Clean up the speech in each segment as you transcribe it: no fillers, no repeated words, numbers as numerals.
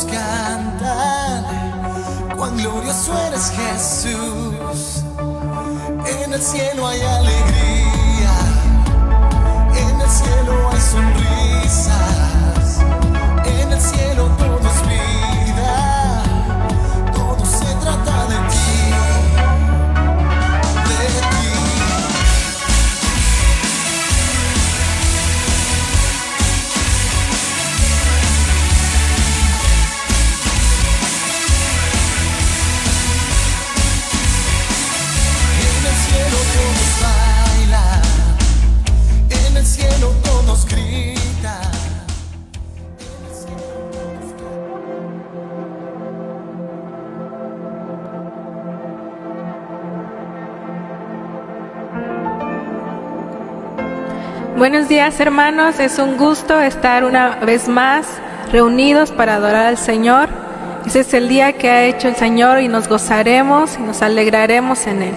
todos cantan, cuán glorioso eres Jesús. En el cielo hay alegría, en el cielo hay sonrisas, en el cielo todo es vida, todo se trata de ti. Buenos días, hermanos, es un gusto estar una vez más reunidos para adorar al Señor. Ese es el día que ha hecho el Señor y nos gozaremos y nos alegraremos en Él.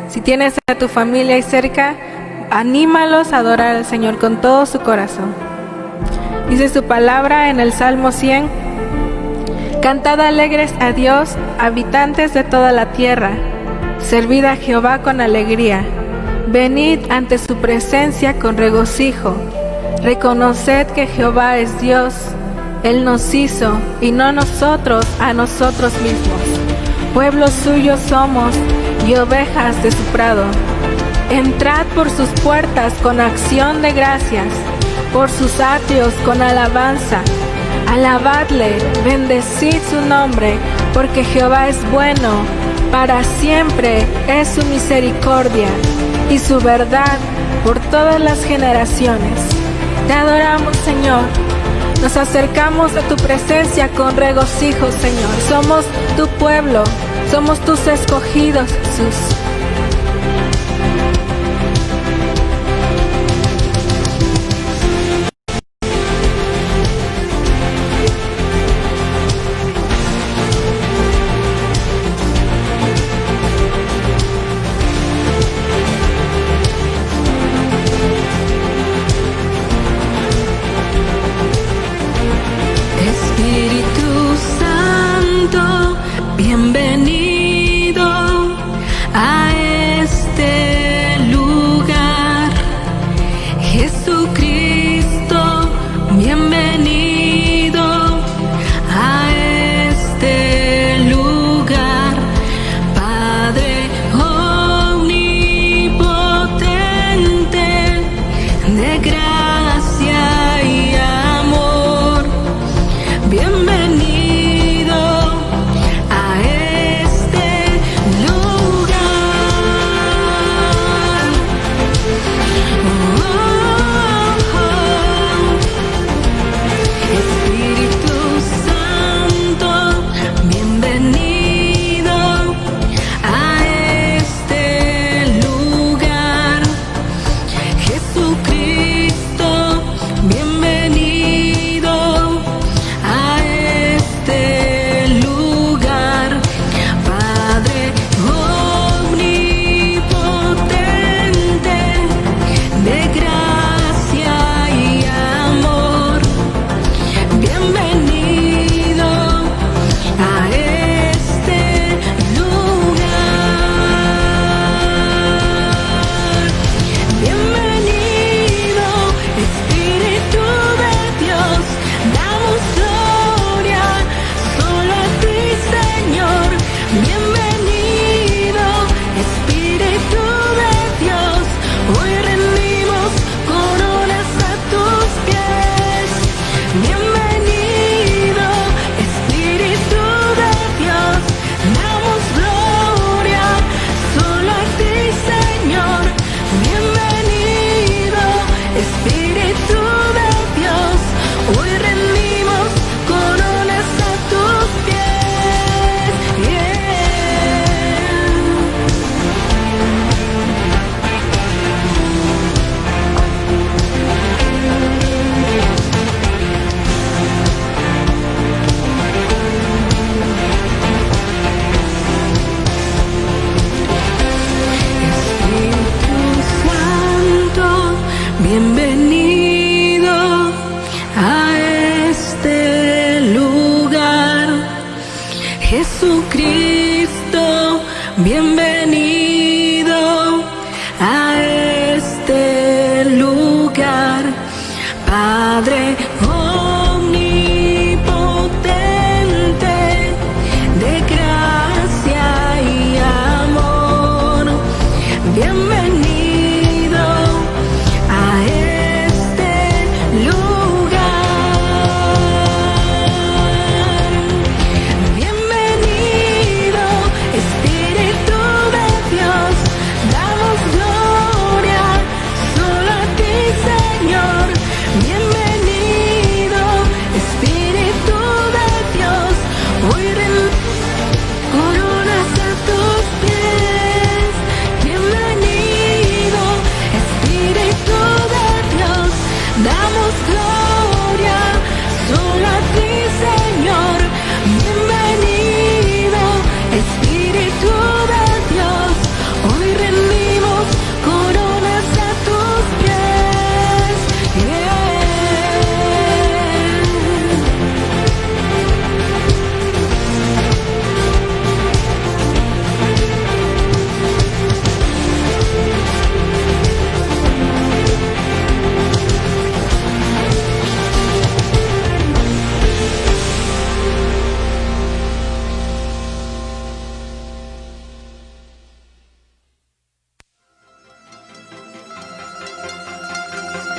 Si tienes a tu familia ahí cerca, anímalos a adorar al Señor con todo su corazón. Dice su palabra en el Salmo 100: Cantad alegres a Dios, habitantes de toda la tierra, servid a Jehová con alegría. Venid ante su presencia con regocijo. Reconoced que Jehová es Dios. Él nos hizo y no nosotros a nosotros mismos. Pueblo suyo somos y ovejas de su prado. Entrad por sus puertas con acción de gracias, por sus atrios con alabanza. Alabadle, bendecid su nombre, porque Jehová es bueno, para siempre es su misericordia y su verdad por todas las generaciones. Te adoramos, Señor. Nos acercamos a tu presencia con regocijo, Señor. Somos tu pueblo, somos tus escogidos, Jesús. Bienvenido a este lugar, Jesucristo, bienvenido a este lugar, Padre omnipotente, de gracia y amor, bienvenido. Bienvenido a este lugar. Jesucristo, bienvenido a este lugar, Padre omnipotente, de gracia y amor, bienvenido a este lugar. Bienvenido, Espíritu de Dios, damos gloria solo a ti, Señor. Bienvenido, Espíritu de Dios, hoy coronas a tus pies. Bienvenido, Espíritu de Dios, damos gloria solo a ti, Señor. Bienvenido, Espíritu de Dios, hoy rendimos coronas a tus pies.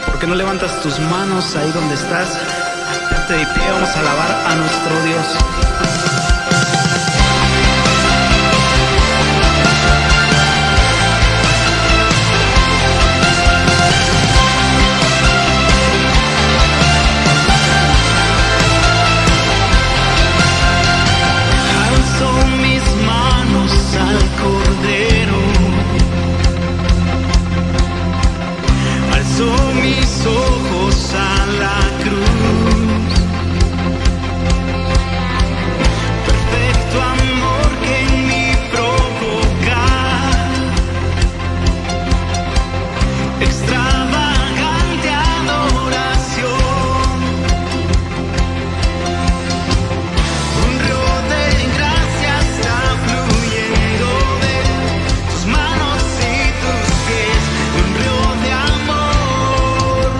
¿Por qué no levantas tus manos ahí donde estás? Ponte de pie, vamos a alabar a nuestro Dios. Alzo mis manos al Cordero, alzo mis ojos a la cruz. Perfecto amor que en mí provoca, extravagante adoración. Un río de gracia está fluyendo de tus manos y tus pies. Un río de amor.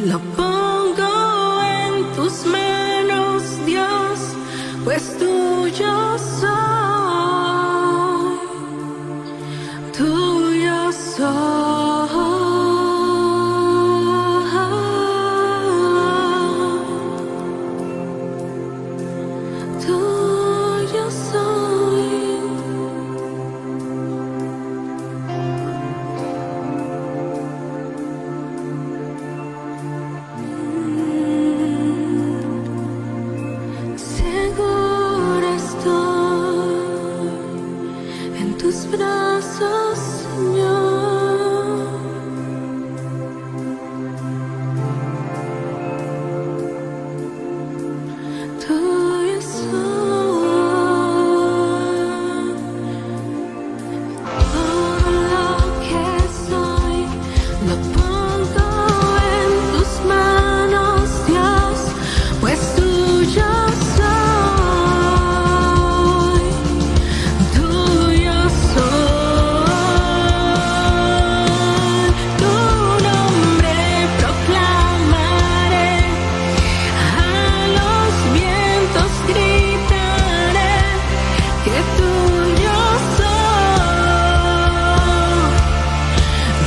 lo pongo en tus manos, Dios, pues tuyo soy, tuyo soy, tuyo soy. Segura estoy en tus brazos, Señor. Tuyo soy, todo lo que soy lo pongo en tus manos, Dios, pues tuyo soy, tuyo soy. Tu nombre proclamaré, a los vientos gritaré que tuyo soy,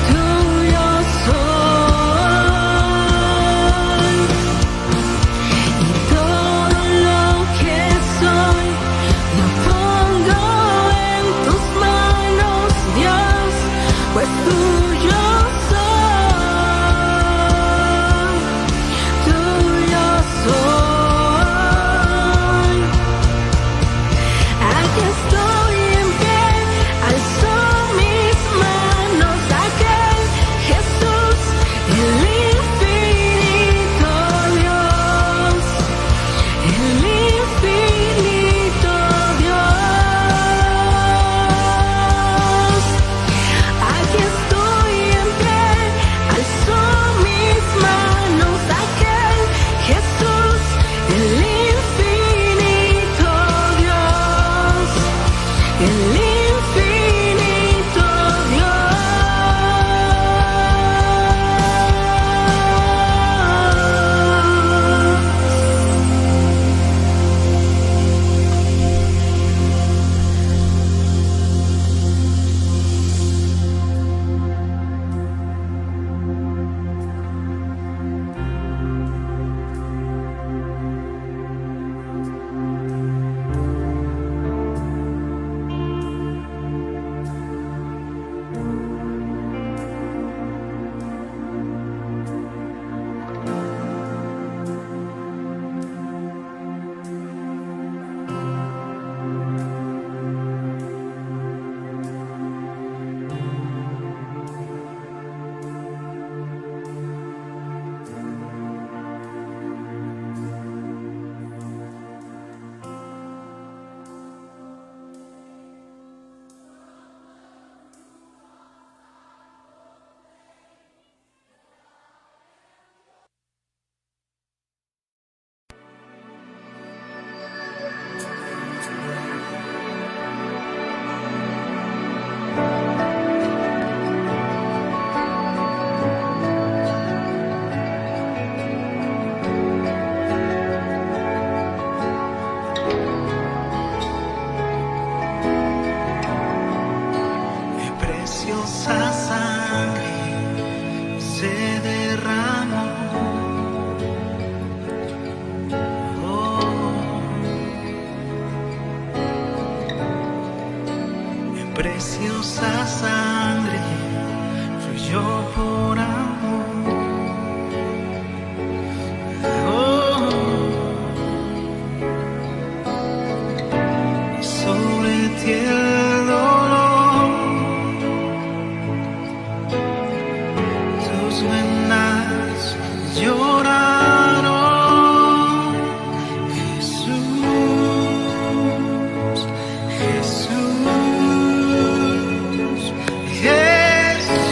tuyo soy. Y todo lo que soy lo pongo en tus manos, Dios, pues tuyo soy, tuyo soy. Aquí estoy en pie, alzo mis manos a aquel Jesús, el infinito Dios, el infinito Dios. Aquí estoy en pie, alzo mis manos a aquel Jesús, el infinito Dios, el infinito Dios. Preciosa sangre se derramó. Preciosa sangre fluyó por amor. Sobre ti el dolor, tus venas lloraron. Jesús, Jesús, Jesús.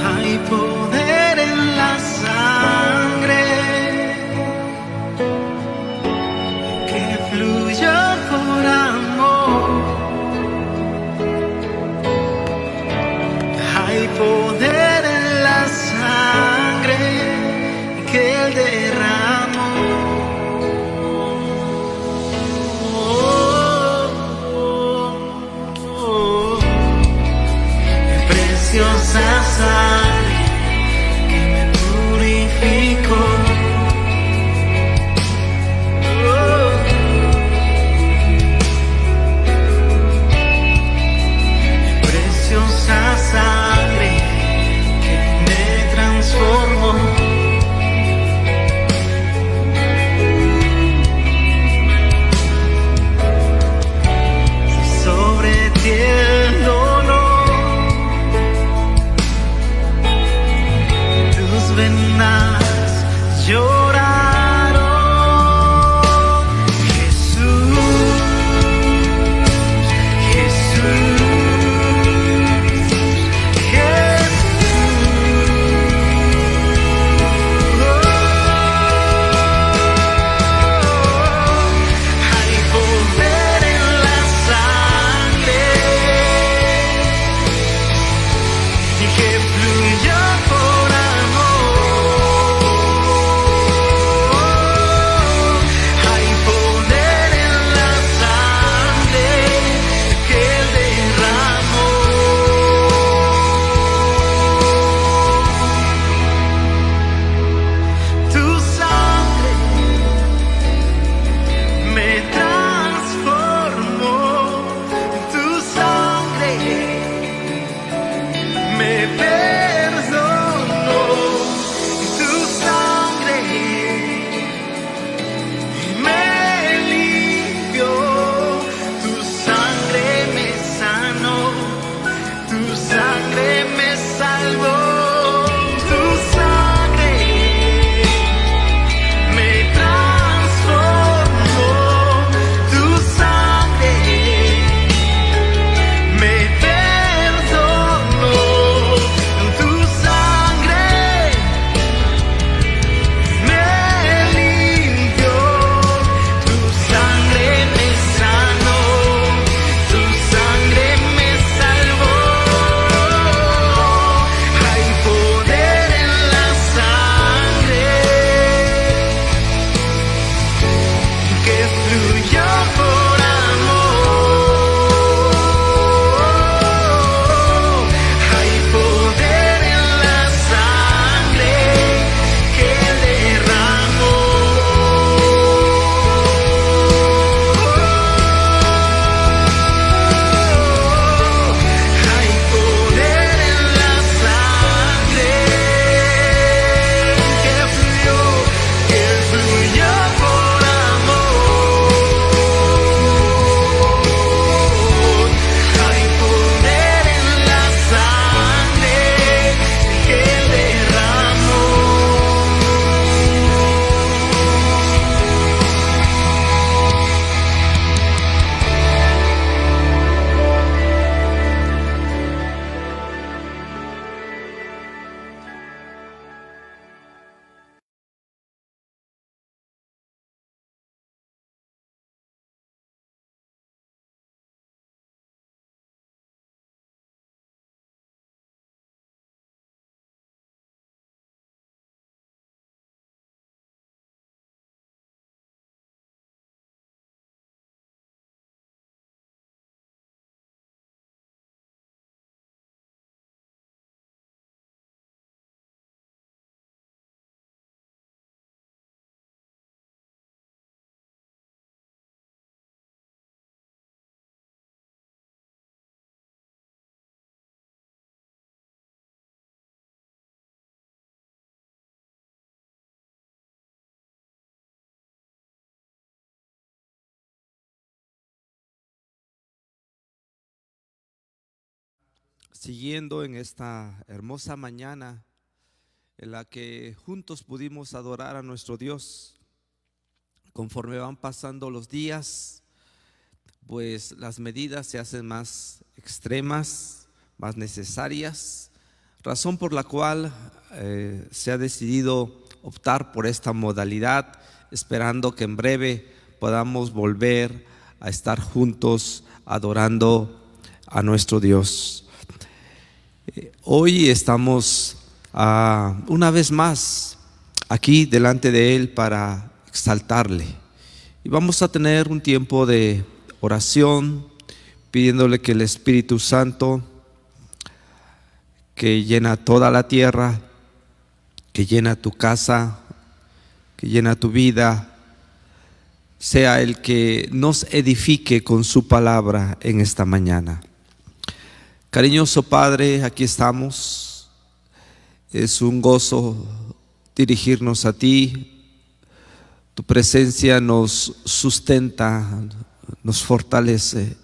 Hay poder en la sangre que fluye por amor. siguiendo en esta hermosa mañana en la que juntos pudimos adorar a nuestro Dios. Conforme van pasando los días, pues las medidas se hacen más extremas, más necesarias, razón por la cual se ha decidido optar por esta modalidad, esperando que en breve podamos volver a estar juntos adorando a nuestro Dios. Hoy estamos una vez más aquí delante de Él para exaltarle, y vamos a tener un tiempo de oración, pidiéndole que el Espíritu Santo, que llena toda la tierra, que llena tu casa, que llena tu vida, sea el que nos edifique con su palabra en esta mañana. Cariñoso Padre, aquí estamos. Es un gozo dirigirnos a ti. Tu presencia nos sustenta, nos fortalece.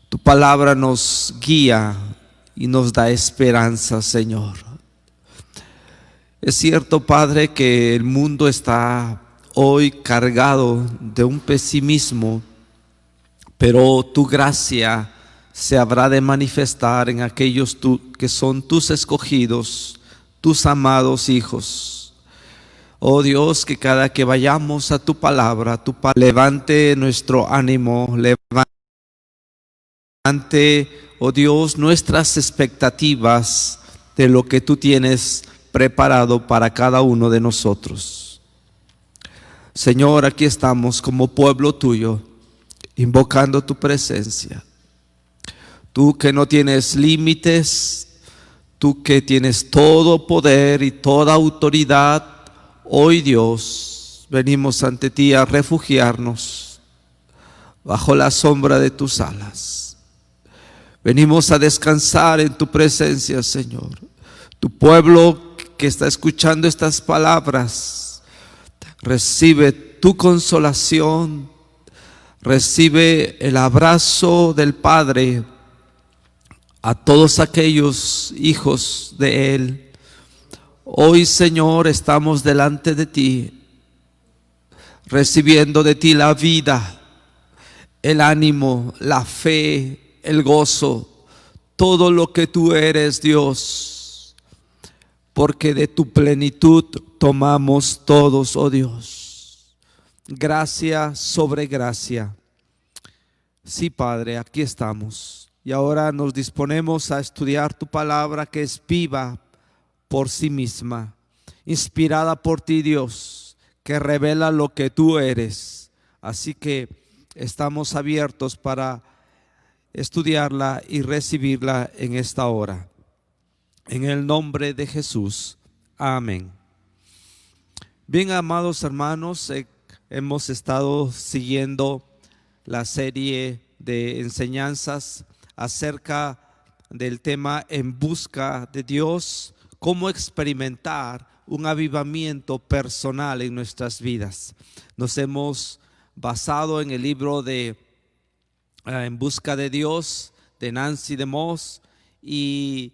Tu palabra nos guía y nos da esperanza, Señor. Es cierto, Padre, que el mundo está hoy cargado de un pesimismo, pero tu gracia se habrá de manifestar en aquellos que son tus escogidos, tus amados hijos. Oh Dios, que cada que vayamos a tu palabra, levante nuestro ánimo, levante, oh Dios, nuestras expectativas de lo que tú tienes preparado para cada uno de nosotros. Señor, aquí estamos como pueblo tuyo, invocando tu presencia. Tú que no tienes límites, tú que tienes todo poder y toda autoridad, hoy Dios, venimos ante ti a refugiarnos bajo la sombra de tus alas. Venimos a descansar en tu presencia, Señor. Tu pueblo que está escuchando estas palabras, recibe tu consolación, recibe el abrazo del Padre a todos aquellos hijos de Él. Hoy, Señor, estamos delante de ti, recibiendo de ti la vida, el ánimo, la fe, el gozo, todo lo que tú eres, Dios, porque de tu plenitud tomamos todos, oh Dios. Gracia sobre gracia. Sí, Padre, aquí estamos. Y ahora nos disponemos a estudiar tu palabra, que es viva por sí misma, inspirada por ti, Dios, que revela lo que tú eres. Así que estamos abiertos para estudiarla y recibirla en esta hora. En el nombre de Jesús. Amén. Bien, amados hermanos, hemos estado siguiendo la serie de enseñanzas acerca del tema En busca de Dios, cómo experimentar un avivamiento personal en nuestras vidas. Nos hemos basado en el libro de En busca de Dios de Nancy DeMoss, y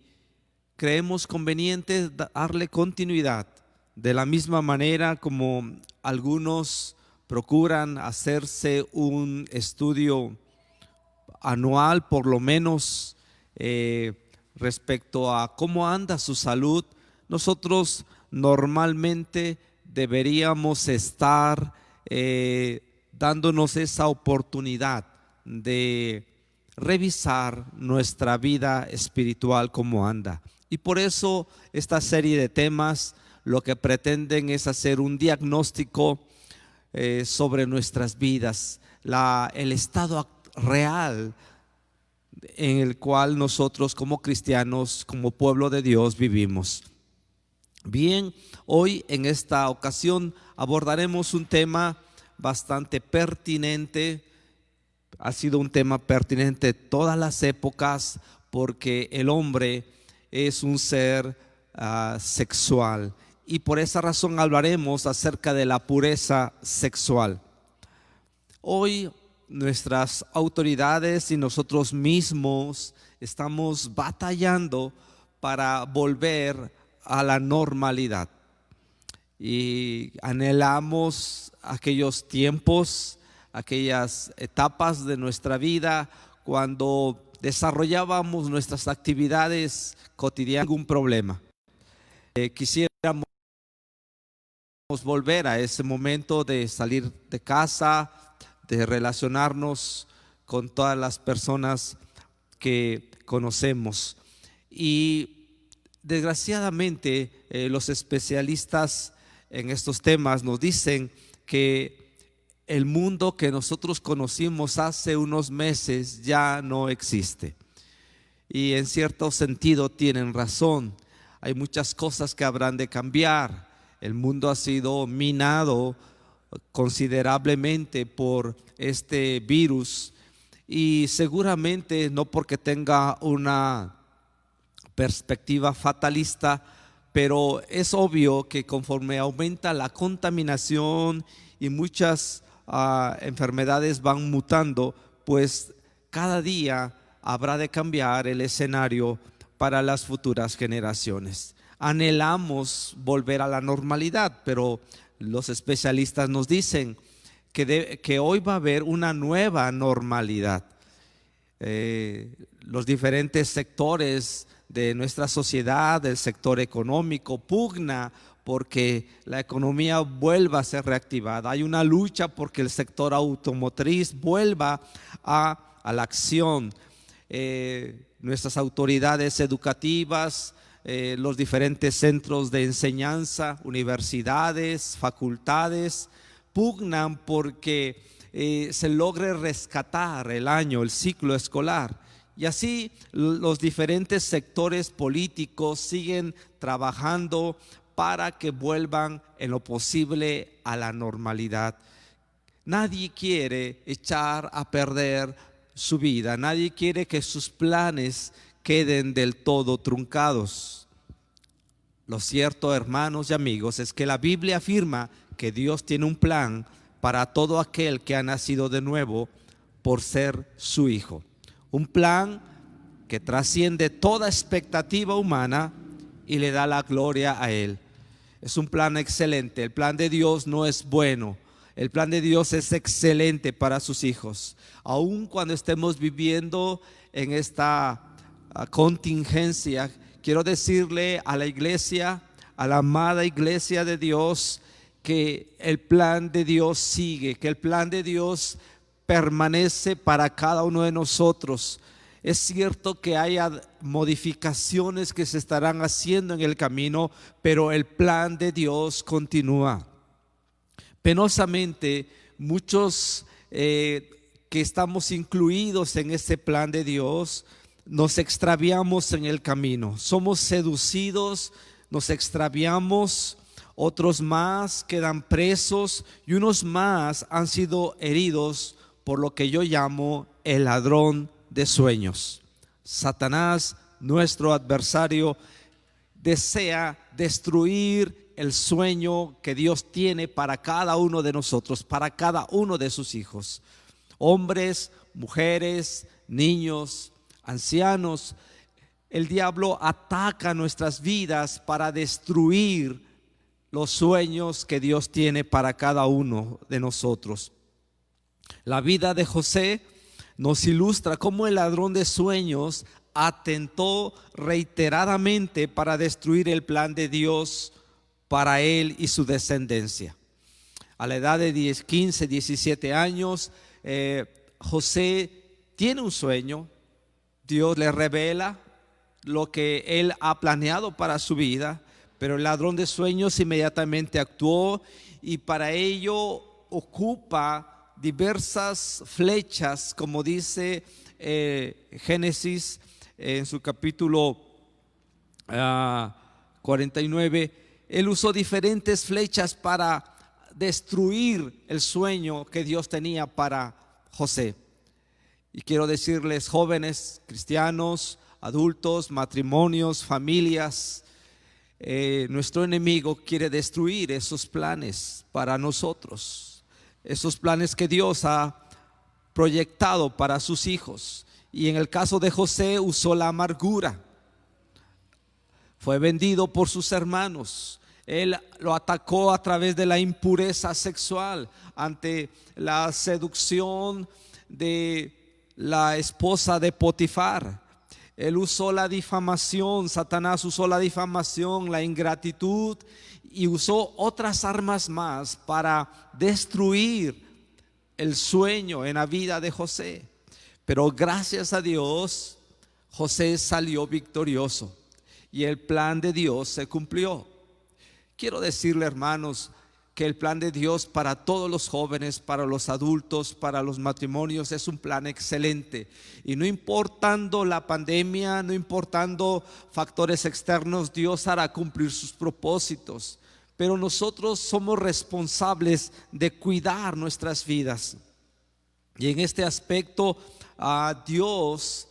creemos conveniente darle continuidad de la misma manera como algunos procuran hacerse un estudio anual, por lo menos, respecto a cómo anda su salud. Nosotros normalmente deberíamos estar dándonos esa oportunidad de revisar nuestra vida espiritual, cómo anda. Y por eso esta serie de temas lo que pretenden es hacer un diagnóstico sobre nuestras vidas, el estado real en el cual nosotros como cristianos, como pueblo de Dios, vivimos. Bien, hoy en esta ocasión abordaremos un tema bastante pertinente. Ha sido un tema pertinente todas las épocas, porque el hombre es un ser sexual, y por esa razón hablaremos acerca de la pureza sexual. Hoy nuestras autoridades y nosotros mismos estamos batallando para volver a la normalidad. Y anhelamos aquellos tiempos, aquellas etapas de nuestra vida cuando desarrollábamos nuestras actividades cotidianas sin ningún problema. Quisiéramos volver a ese momento de salir de casa, de relacionarnos con todas las personas que conocemos. Y desgraciadamente los especialistas en estos temas nos dicen que el mundo que nosotros conocimos hace unos meses ya no existe. Y en cierto sentido tienen razón. Hay muchas cosas que habrán de cambiar. El mundo ha sido minado considerablemente por este virus, y seguramente no porque tenga una perspectiva fatalista, pero es obvio que conforme aumenta la contaminación y muchas enfermedades van mutando, pues cada día habrá de cambiar el escenario para las futuras generaciones. Anhelamos volver a la normalidad, pero los especialistas nos dicen que hoy va a haber una nueva normalidad. Los diferentes sectores de nuestra sociedad, el sector económico, pugna porque la economía vuelva a ser reactivada. Hay una lucha porque el sector automotriz vuelva a la acción. Nuestras autoridades educativas, los diferentes centros de enseñanza, universidades, facultades, pugnan porque se logre rescatar el año, el ciclo escolar. Y así los diferentes sectores políticos siguen trabajando para que vuelvan en lo posible a la normalidad. Nadie quiere echar a perder su vida, nadie quiere que sus planes queden del todo truncados. Lo cierto, hermanos y amigos, es que la Biblia afirma que Dios tiene un plan para todo aquel que ha nacido de nuevo por ser su hijo. Un plan que trasciende toda expectativa humana y le da la gloria a Él. Es un plan excelente. El plan de Dios no es bueno. El plan de Dios es excelente para sus hijos. Aun cuando estemos viviendo en esta contingencia, quiero decirle a la iglesia, a la amada iglesia de Dios, que el plan de Dios sigue, que el plan de Dios permanece para cada uno de nosotros. Es cierto que haya modificaciones que se estarán haciendo en el camino, pero el plan de Dios continúa. Penosamente, muchos que estamos incluidos en ese plan de Dios, nos extraviamos en el camino. Somos seducidos, nos extraviamos. Otros más quedan presos y unos más han sido heridos por lo que yo llamo el ladrón de sueños. Satanás, nuestro adversario, desea destruir el sueño que Dios tiene para cada uno de nosotros, para cada uno de sus hijos. Hombres, mujeres, niños, ancianos. El diablo ataca nuestras vidas para destruir los sueños que Dios tiene para cada uno de nosotros. La vida de José nos ilustra cómo el ladrón de sueños atentó reiteradamente para destruir el plan de Dios para él y su descendencia. A la edad de 15, 17 años, José tiene un sueño. Dios le revela lo que él ha planeado para su vida, pero el ladrón de sueños inmediatamente actuó y para ello ocupa diversas flechas, como dice Génesis en su capítulo 49. Él usó diferentes flechas para destruir el sueño que Dios tenía para José. Y quiero decirles, jóvenes, cristianos, adultos, matrimonios, familias, nuestro enemigo quiere destruir esos planes para nosotros, esos planes que Dios ha proyectado para sus hijos. Y en el caso de José usó la amargura. Fue vendido por sus hermanos. Él lo atacó a través de la impureza sexual, ante la seducción de la esposa de Potifar. Él usó la difamación, Satanás usó la difamación, la ingratitud y usó otras armas más para destruir el sueño en la vida de José. Pero gracias a Dios, José salió victorioso y el plan de Dios se cumplió. Quiero decirle, hermanos, que el plan de Dios para todos los jóvenes, para los adultos, para los matrimonios es un plan excelente. Y no importando la pandemia, no importando factores externos, Dios hará cumplir sus propósitos. Pero nosotros somos responsables de cuidar nuestras vidas. Y en este aspecto, Dios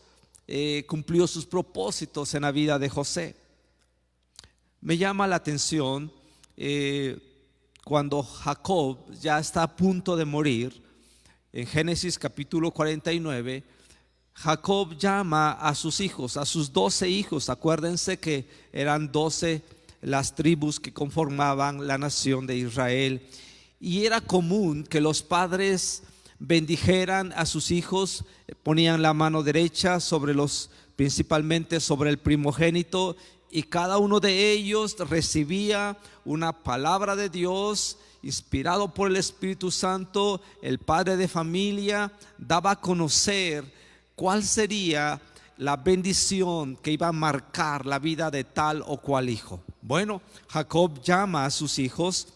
cumplió sus propósitos en la vida de José. Me llama la atención cuando Jacob ya está a punto de morir, en Génesis capítulo 49, Jacob llama a sus hijos, a sus 12 hijos. Acuérdense que eran 12 las tribus que conformaban la nación de Israel. Y era común que los padres bendijeran a sus hijos, ponían la mano derecha sobre principalmente sobre el primogénito, y cada uno de ellos recibía una palabra de Dios inspirado por el Espíritu Santo. El padre de familia daba a conocer cuál sería la bendición que iba a marcar la vida de tal o cual hijo. Bueno, Jacob llama a sus hijos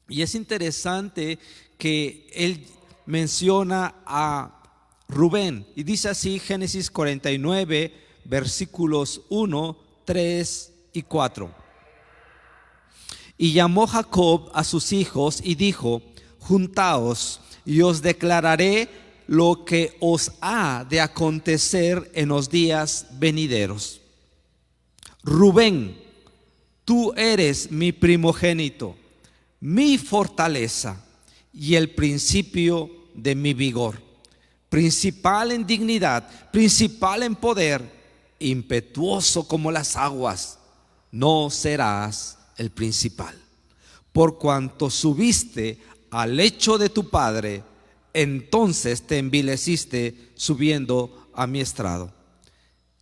y es interesante que él menciona a Rubén y dice así: Génesis 49 versículos 1, 3 y 4. Y llamó Jacob a sus hijos y dijo: juntaos y os declararé lo que os ha de acontecer en los días venideros. Rubén, tú eres mi primogénito, mi fortaleza y el principio de mi vigor, principal en dignidad, principal en poder, impetuoso como las aguas. No serás el principal, por cuanto subiste al lecho de tu padre, entonces te envileciste subiendo a mi estrado.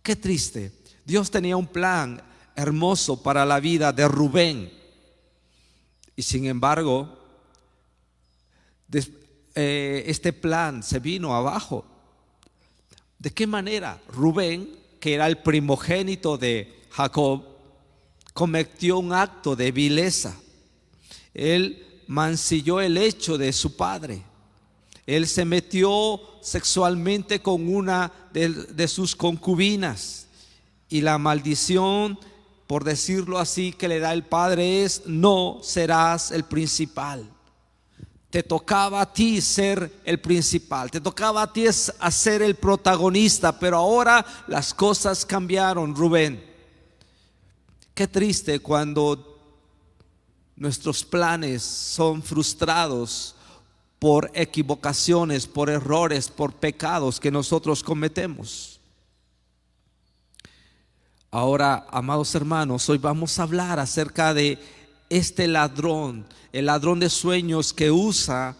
Qué triste. Dios tenía un plan hermoso para la vida de Rubén, y sin embargo este plan se vino abajo. ¿De qué manera? Rubén, que era el primogénito de Jacob, cometió un acto de vileza. Él mancilló el lecho de su padre. Él se metió sexualmente con una de sus concubinas, y la maldición, por decirlo así, que le da el padre es: no serás el principal. Te tocaba a ti ser el principal, te tocaba a ti ser el protagonista, pero ahora las cosas cambiaron, Rubén. Qué triste cuando nuestros planes son frustrados por equivocaciones, por errores, por pecados que nosotros cometemos. Ahora, amados hermanos, hoy vamos a hablar acerca de este ladrón, el ladrón de sueños, que usa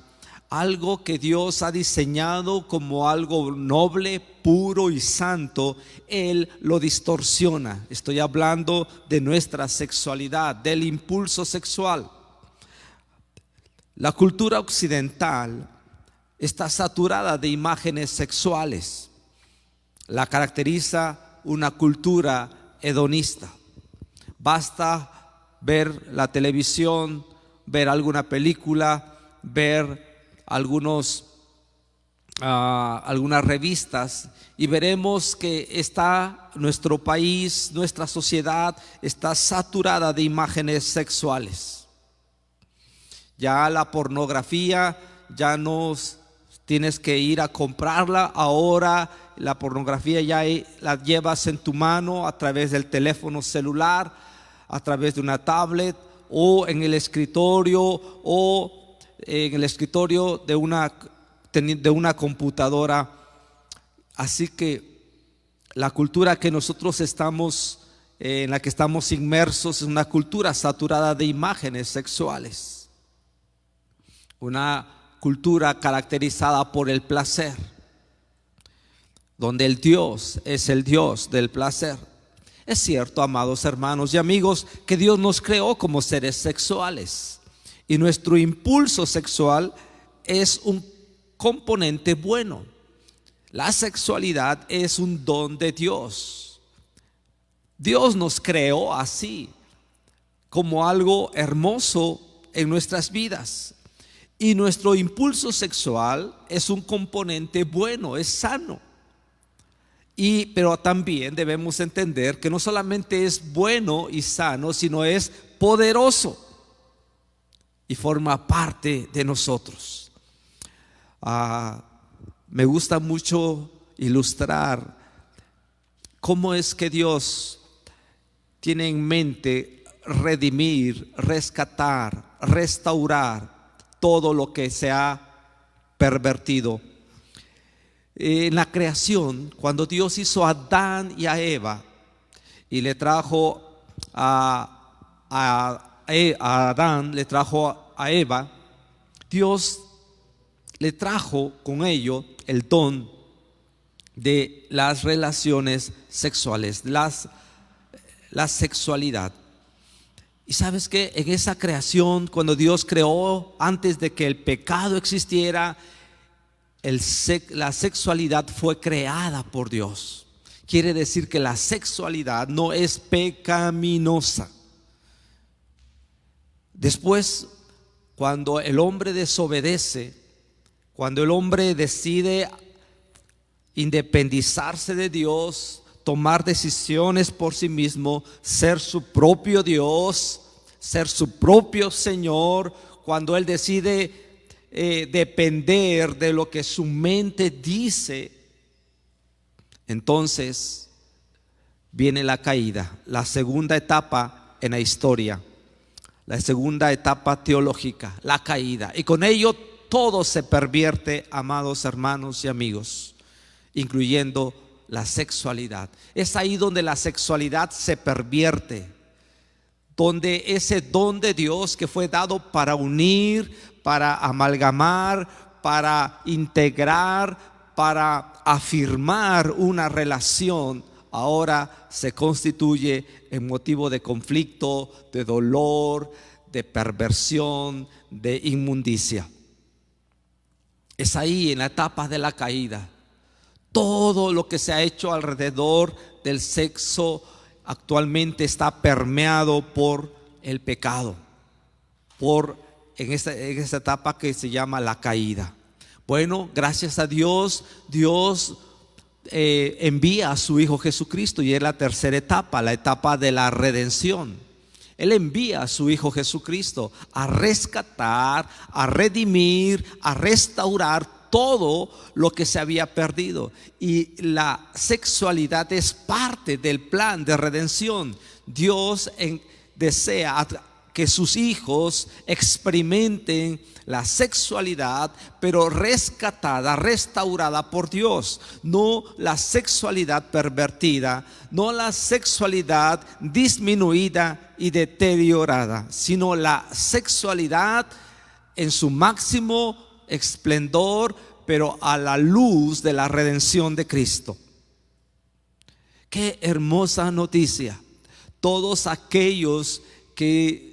algo que Dios ha diseñado como algo noble, puro y santo. Él lo distorsiona. Estoy hablando de nuestra sexualidad, del impulso sexual. La cultura occidental está saturada de imágenes sexuales. La caracteriza una cultura hedonista. Basta ver la televisión, ver alguna película, ver algunas revistas, y veremos que está nuestro país, nuestra sociedad está saturada de imágenes sexuales. Ya la pornografía ya no tienes que ir a comprarla. Ahora la pornografía ya la llevas en tu mano a través del teléfono celular, a través de una tablet, o en el escritorio, de una de una computadora. Así que la cultura que nosotros estamos, en la que estamos inmersos, es una cultura saturada de imágenes sexuales. Una cultura caracterizada por el placer, donde el Dios es el Dios del placer. Es cierto, amados hermanos y amigos, que Dios nos creó como seres sexuales y nuestro impulso sexual es un componente bueno. La sexualidad es un don de Dios. Dios nos creó así, como algo hermoso en nuestras vidas. Y nuestro impulso sexual es un componente bueno, es sano. Pero también debemos entender que no solamente es bueno y sano, sino es poderoso y forma parte de nosotros. Me gusta mucho ilustrar cómo es que Dios tiene en mente redimir, rescatar, restaurar todo lo que se ha pervertido. En la creación, cuando Dios hizo a Adán y a Eva y le trajo a Adán, le trajo a Eva, Dios le trajo con ello el don de las relaciones sexuales, la sexualidad. Y sabes que en esa creación, cuando Dios creó, antes de que el pecado existiera, la sexualidad fue creada por Dios. Quiere decir que la sexualidad no es pecaminosa. Después, cuando el hombre desobedece, cuando el hombre decide independizarse de Dios, tomar decisiones por sí mismo, ser su propio Dios, ser su propio Señor, cuando él decide depender de lo que su mente dice, entonces viene la caída, la segunda etapa en la historia, la segunda etapa teológica, la caída. Y con ello todo se pervierte, amados hermanos y amigos, incluyendo la sexualidad. Es ahí donde la sexualidad se pervierte, donde ese don de Dios que fue dado para unir, para amalgamar, para integrar, para afirmar una relación, ahora se constituye en motivo de conflicto, de dolor, de perversión, de inmundicia. Es ahí en la etapa de la caída. Todo lo que se ha hecho alrededor del sexo actualmente está permeado por el pecado, en esta etapa que se llama la caída. Bueno, gracias a Dios, Dios envía a su Hijo Jesucristo, y es la tercera etapa, la etapa de la redención. Él envía a su Hijo Jesucristo a rescatar, a redimir, a restaurar todo lo que se había perdido. Y la sexualidad es parte del plan de redención. Dios desea que sus hijos experimenten la sexualidad, pero rescatada, restaurada por Dios. No la sexualidad pervertida, no la sexualidad disminuida y deteriorada, sino la sexualidad en su máximo esplendor, pero a la luz de la redención de Cristo. Qué hermosa noticia. Todos aquellos que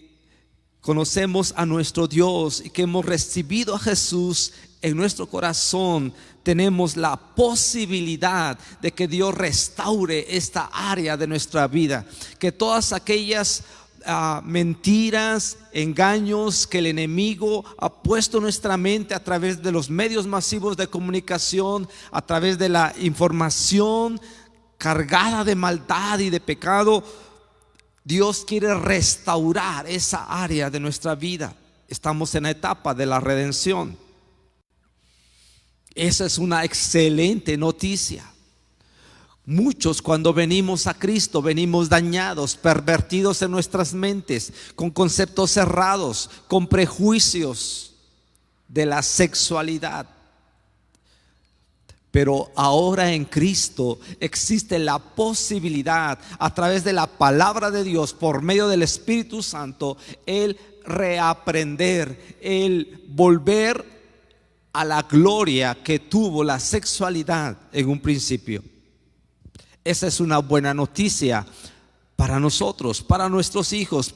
conocemos a nuestro Dios y que hemos recibido a Jesús en nuestro corazón, tenemos la posibilidad de que Dios restaure esta área de nuestra vida, que todas aquellas mentiras, engaños que el enemigo ha puesto en nuestra mente a través de los medios masivos de comunicación, a través de la información cargada de maldad y de pecado, Dios quiere restaurar esa área de nuestra vida. Estamos en la etapa de la redención. Esa es una excelente noticia. Muchos, cuando venimos a Cristo, venimos dañados, pervertidos en nuestras mentes, con conceptos cerrados, con prejuicios de la sexualidad. Pero ahora en Cristo existe la posibilidad, a través de la palabra de Dios, por medio del Espíritu Santo, el reaprender, el volver a la gloria que tuvo la sexualidad en un principio. Esa es una buena noticia para nosotros, para nuestros hijos.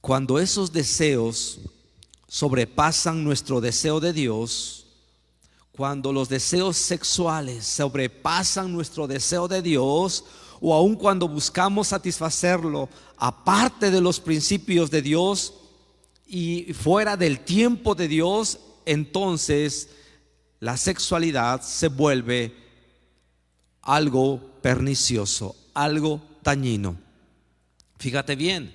Cuando esos deseos sobrepasan nuestro deseo de Dios, cuando los deseos sexuales sobrepasan nuestro deseo de Dios, o aun cuando buscamos satisfacerlo aparte de los principios de Dios y fuera del tiempo de Dios, entonces la sexualidad se vuelve algo pernicioso, algo dañino. Fíjate bien,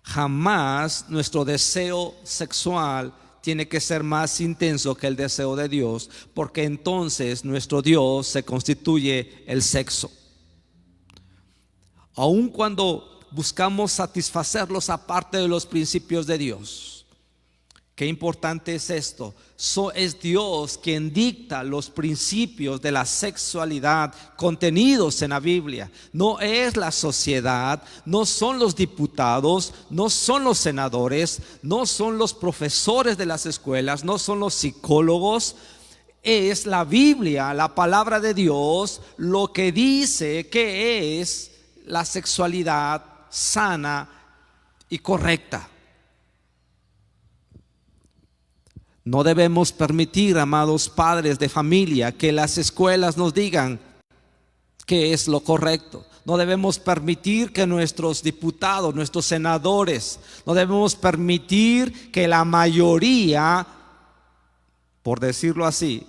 jamás nuestro deseo sexual tiene que ser más intenso que el deseo de Dios, porque entonces nuestro Dios se constituye el sexo. Aun cuando buscamos satisfacerlos aparte de los principios de Dios. Qué importante es esto. Es Dios quien dicta los principios de la sexualidad contenidos en la Biblia. No es la sociedad, no son los diputados, no son los senadores, no son los profesores de las escuelas, no son los psicólogos. Es la Biblia, la palabra de Dios, lo que dice que es la sexualidad sana y correcta. No debemos permitir, amados padres de familia, que las escuelas nos digan qué es lo correcto. No debemos permitir que nuestros diputados, nuestros senadores, no debemos permitir que la mayoría, por decirlo así,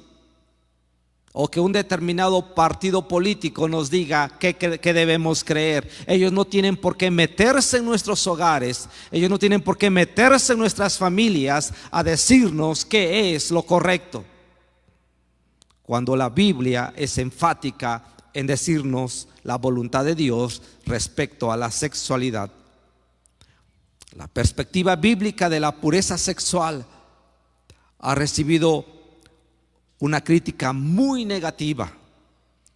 o que un determinado partido político nos diga qué debemos creer. Ellos no tienen por qué meterse en nuestros hogares, ellos no tienen por qué meterse en nuestras familias a decirnos qué es lo correcto, cuando la Biblia es enfática en decirnos la voluntad de Dios respecto a la sexualidad. La perspectiva bíblica de la pureza sexual ha recibido una crítica muy negativa.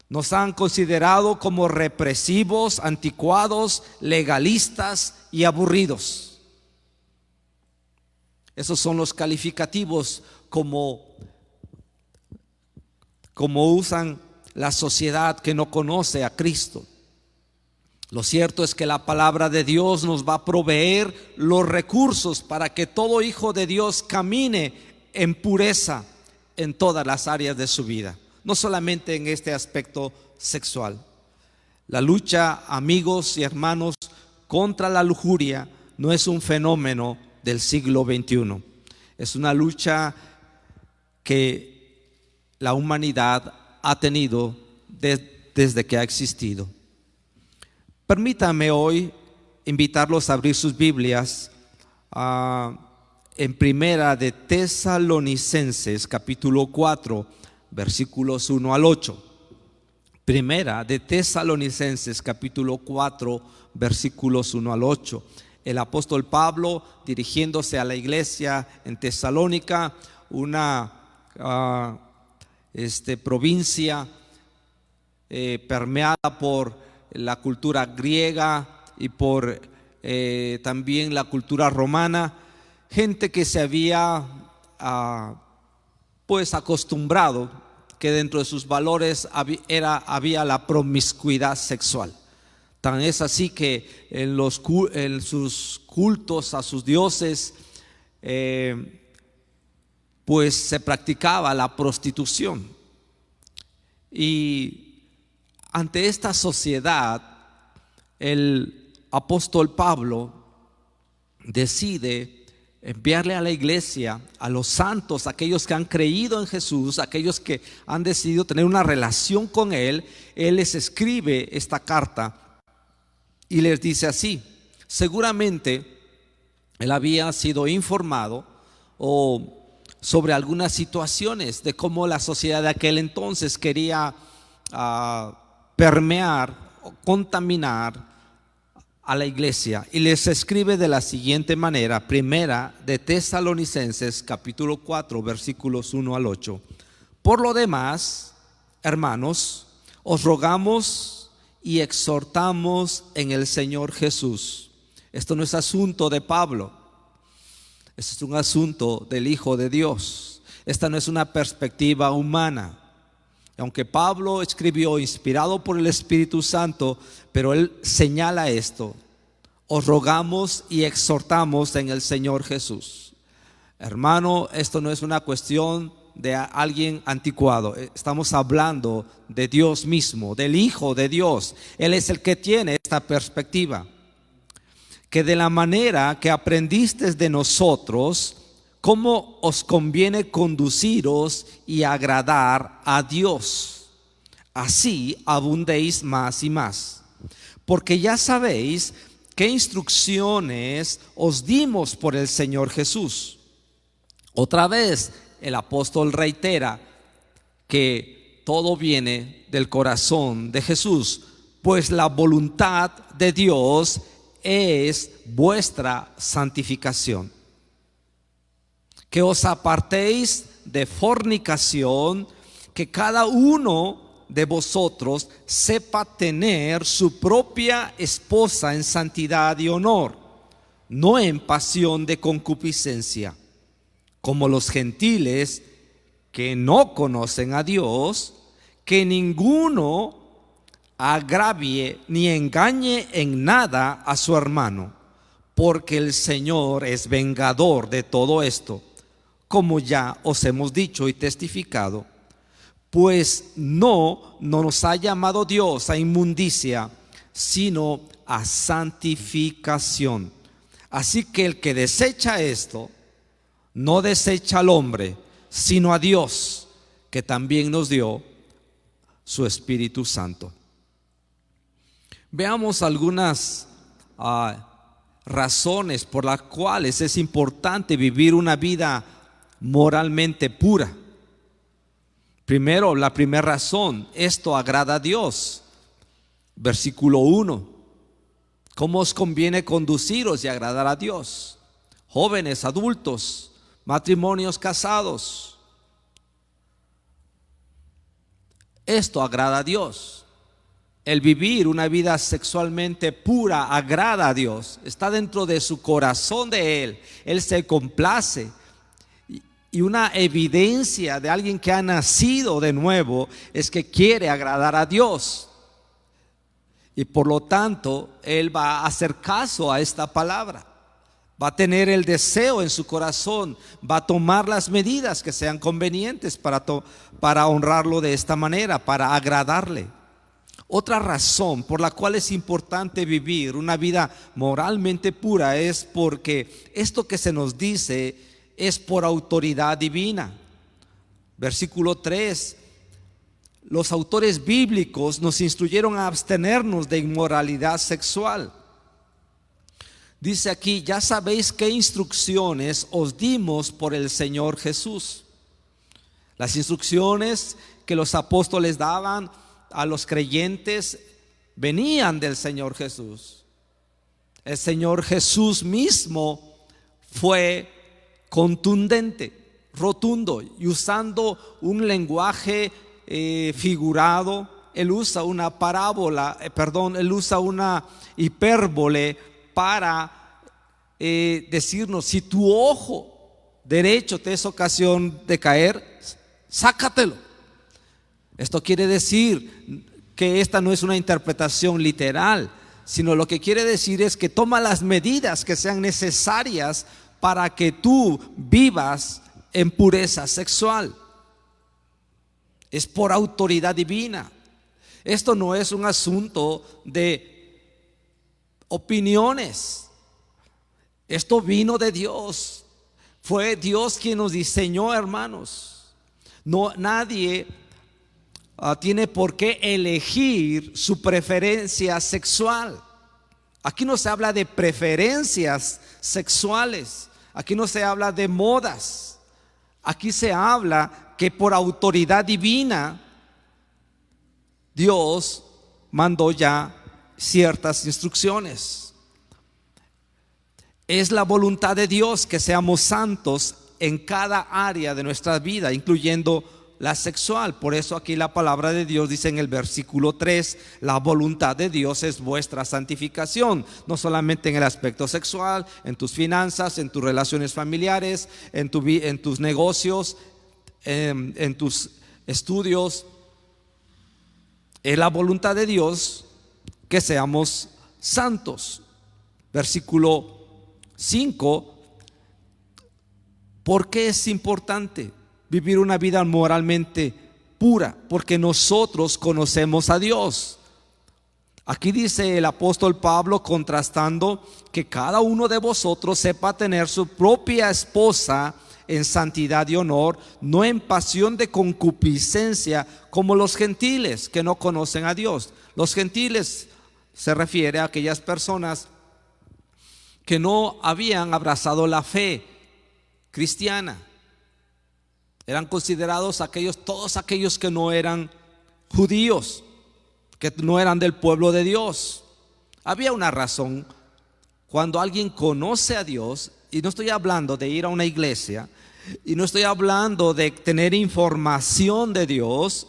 Nos han considerado como represivos, anticuados, legalistas y aburridos. Esos son los calificativos como usan la sociedad que no conoce a Cristo. Lo cierto es que la palabra de Dios nos va a proveer los recursos para que todo hijo de Dios camine en pureza en todas las áreas de su vida, no solamente en este aspecto sexual. La lucha, amigos y hermanos, contra la lujuria no es un fenómeno del siglo XXI. Es una lucha que la humanidad ha tenido desde que ha existido. Permítanme hoy invitarlos a abrir sus Biblias en Primera de Tesalonicenses capítulo 4 versículos 1 al 8. Primera de Tesalonicenses capítulo 4 versículos 1 al 8. El apóstol Pablo, dirigiéndose a la iglesia en Tesalónica, una provincia permeada por la cultura griega y por también la cultura romana, gente que se había acostumbrado que dentro de sus valores había la promiscuidad sexual. Tan es así que en sus cultos a sus dioses se practicaba la prostitución. Y ante esta sociedad, el apóstol Pablo decide enviarle a la iglesia, a los santos, aquellos que han creído en Jesús, aquellos que han decidido tener una relación con Él. Él les escribe esta carta y les dice así: seguramente él había sido informado sobre algunas situaciones de cómo la sociedad de aquel entonces quería permear o contaminar a la iglesia, y les escribe de la siguiente manera. Primera de Tesalonicenses capítulo 4 versículos 1 al 8. Por lo demás, hermanos, os rogamos y exhortamos en el Señor Jesús. Esto no es asunto de Pablo, esto es un asunto del Hijo de Dios. Esta no es una perspectiva humana. Aunque Pablo escribió inspirado por el Espíritu Santo, pero él señala esto: os rogamos y exhortamos en el Señor Jesús. Hermano, esto no es una cuestión de alguien anticuado. Estamos hablando de Dios mismo, del Hijo de Dios. Él es el que tiene esta perspectiva. Que de la manera que aprendisteis de nosotros, cómo os conviene conduciros y agradar a Dios, así abundéis más y más. Porque ya sabéis qué instrucciones os dimos por el Señor Jesús. Otra vez el apóstol reitera que todo viene del corazón de Jesús, pues la voluntad de Dios es vuestra santificación. Que os apartéis de fornicación, que cada uno de vosotros sepa tener su propia esposa en santidad y honor, no en pasión de concupiscencia, como los gentiles que no conocen a Dios. Que ninguno agravie ni engañe en nada a su hermano, porque el Señor es vengador de todo esto, como ya os hemos dicho y testificado. Pues no nos ha llamado Dios a inmundicia, sino a santificación. Así que el que desecha esto, no desecha al hombre, sino a Dios, que también nos dio su Espíritu Santo. Veamos algunas razones por las cuales es importante vivir una vida moralmente pura. Primero, la primera razón: esto agrada a Dios. Versículo 1: ¿cómo os conviene conduciros y agradar a Dios? Jóvenes, adultos, matrimonios casados. Esto agrada a Dios. El vivir una vida sexualmente pura agrada a Dios. Está dentro de su corazón de Él. Él se complace. Y una evidencia de alguien que ha nacido de nuevo es que quiere agradar a Dios. Y por lo tanto, Él va a hacer caso a esta palabra. Va a tener el deseo en su corazón. Va a tomar las medidas que sean convenientes para honrarlo de esta manera, para agradarle. Otra razón por la cual es importante vivir una vida moralmente pura es porque esto que se nos dice es por autoridad divina. Versículo 3: los autores bíblicos nos instruyeron a abstenernos de inmoralidad sexual. Dice aquí: ya sabéis qué instrucciones os dimos por el Señor Jesús. Las instrucciones que los apóstoles daban a los creyentes venían del Señor Jesús. El Señor Jesús mismo fue contundente, rotundo, y usando un lenguaje figurado. Él usa una parábola, él usa una hipérbole para decirnos: si tu ojo derecho te es ocasión de caer, sácatelo. Esto quiere decir que esta no es una interpretación literal, sino lo que quiere decir es que toma las medidas que sean necesarias para que tú vivas en pureza sexual. Es por autoridad divina. Esto no es un asunto de opiniones. Esto vino de Dios. Fue Dios quien nos diseñó, hermanos. Nadie tiene por qué elegir su preferencia sexual. Aquí no se habla de preferencias sexuales. Aquí no se habla de modas. Aquí se habla que por autoridad divina Dios mandó ya ciertas instrucciones. Es la voluntad de Dios que seamos santos en cada área de nuestra vida, incluyendo la sexual. Por eso aquí la palabra de Dios dice en el versículo 3, la voluntad de Dios es vuestra santificación, no solamente en el aspecto sexual, en tus finanzas, en tus relaciones familiares, en tus negocios, en tus estudios. Es la voluntad de Dios que seamos santos. Versículo 5, ¿por qué es importante vivir una vida moralmente pura? Porque nosotros conocemos a Dios. Aquí dice el apóstol Pablo, contrastando, que cada uno de vosotros sepa tener su propia esposa en santidad y honor, no en pasión de concupiscencia como los gentiles que no conocen a Dios. Los gentiles se refiere a aquellas personas que no habían abrazado la fe cristiana. Eran considerados todos aquellos que no eran judíos, que no eran del pueblo de Dios. Había una razón. Cuando alguien conoce a Dios, y no estoy hablando de ir a una iglesia, y no estoy hablando de tener información de Dios,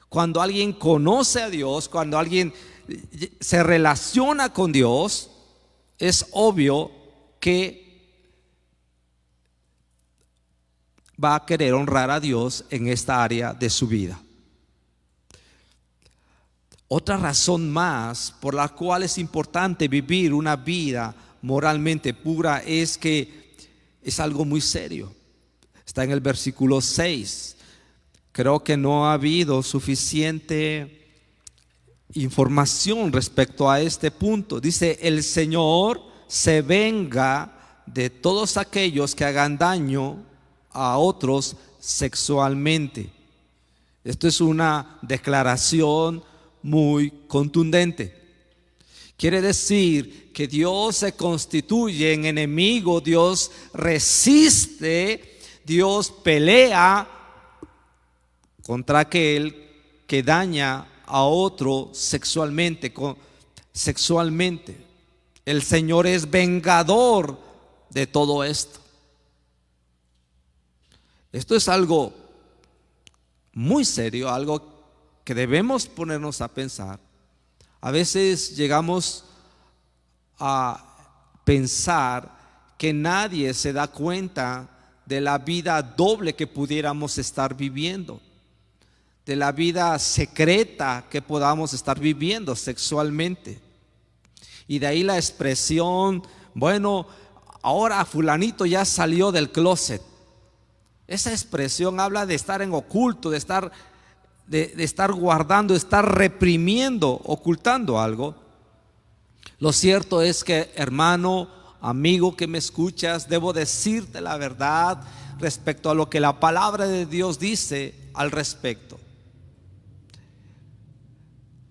cuando alguien conoce a Dios, cuando alguien se relaciona con Dios, es obvio que va a querer honrar a Dios en esta área de su vida. Otra razón más por la cual es importante vivir una vida moralmente pura es que es algo muy serio. Está en el versículo 6. Creo que no ha habido suficiente información respecto a este punto. Dice: el Señor se venga de todos aquellos que hagan daño a otros sexualmente. Esto es una declaración muy contundente. Quiere decir que Dios se constituye en enemigo, Dios resiste, Dios pelea contra aquel que daña a otro sexualmente. El Señor es vengador de todo esto. Esto es algo muy serio, algo que debemos ponernos a pensar. A veces llegamos a pensar que nadie se da cuenta de la vida doble que pudiéramos estar viviendo, de la vida secreta que podamos estar viviendo sexualmente. Y de ahí la expresión: bueno, ahora fulanito ya salió del closet. Esa expresión habla de estar en oculto, de estar guardando, de estar reprimiendo, ocultando algo. Lo cierto es que, hermano, amigo que me escuchas, debo decirte la verdad respecto a lo que la palabra de Dios dice al respecto.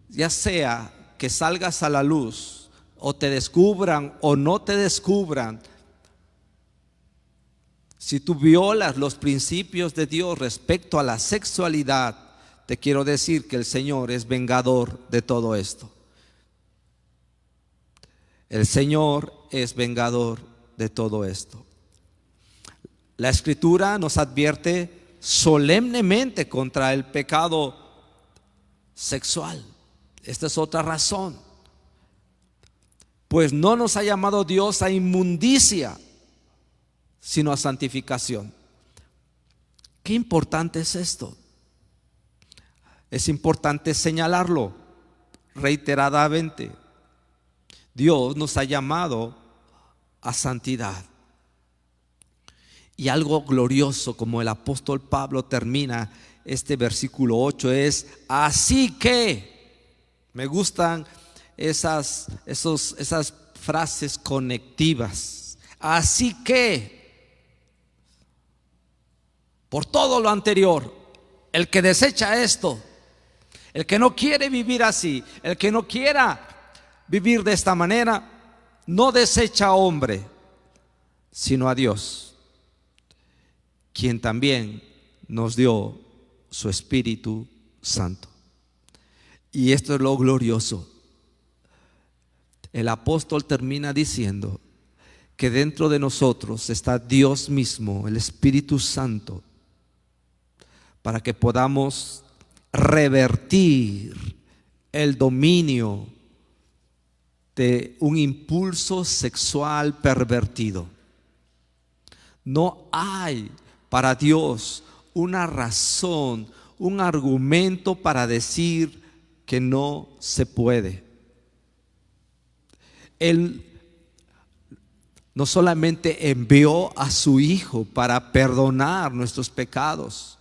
Ya sea que salgas a la luz, o te descubran o no te descubran, si tú violas los principios de Dios respecto a la sexualidad, te quiero decir que el Señor es vengador de todo esto. El Señor es vengador de todo esto. La Escritura nos advierte solemnemente contra el pecado sexual. Esta es otra razón. Pues no nos ha llamado Dios a inmundicia, sino a santificación. Qué importante es esto. Es importante señalarlo reiteradamente. Dios nos ha llamado a santidad. Y algo glorioso, como el apóstol Pablo termina este versículo 8, es: así que. Me gustan esas frases conectivas. Así que, por todo lo anterior, el que desecha esto, el que no quiere vivir así, el que no quiera vivir de esta manera, no desecha a hombre, sino a Dios, quien también nos dio su Espíritu Santo. Y esto es lo glorioso. El apóstol termina diciendo que dentro de nosotros está Dios mismo, el Espíritu Santo, para que podamos revertir el dominio de un impulso sexual pervertido. No hay para Dios una razón, un argumento para decir que no se puede. Él no solamente envió a su Hijo para perdonar nuestros pecados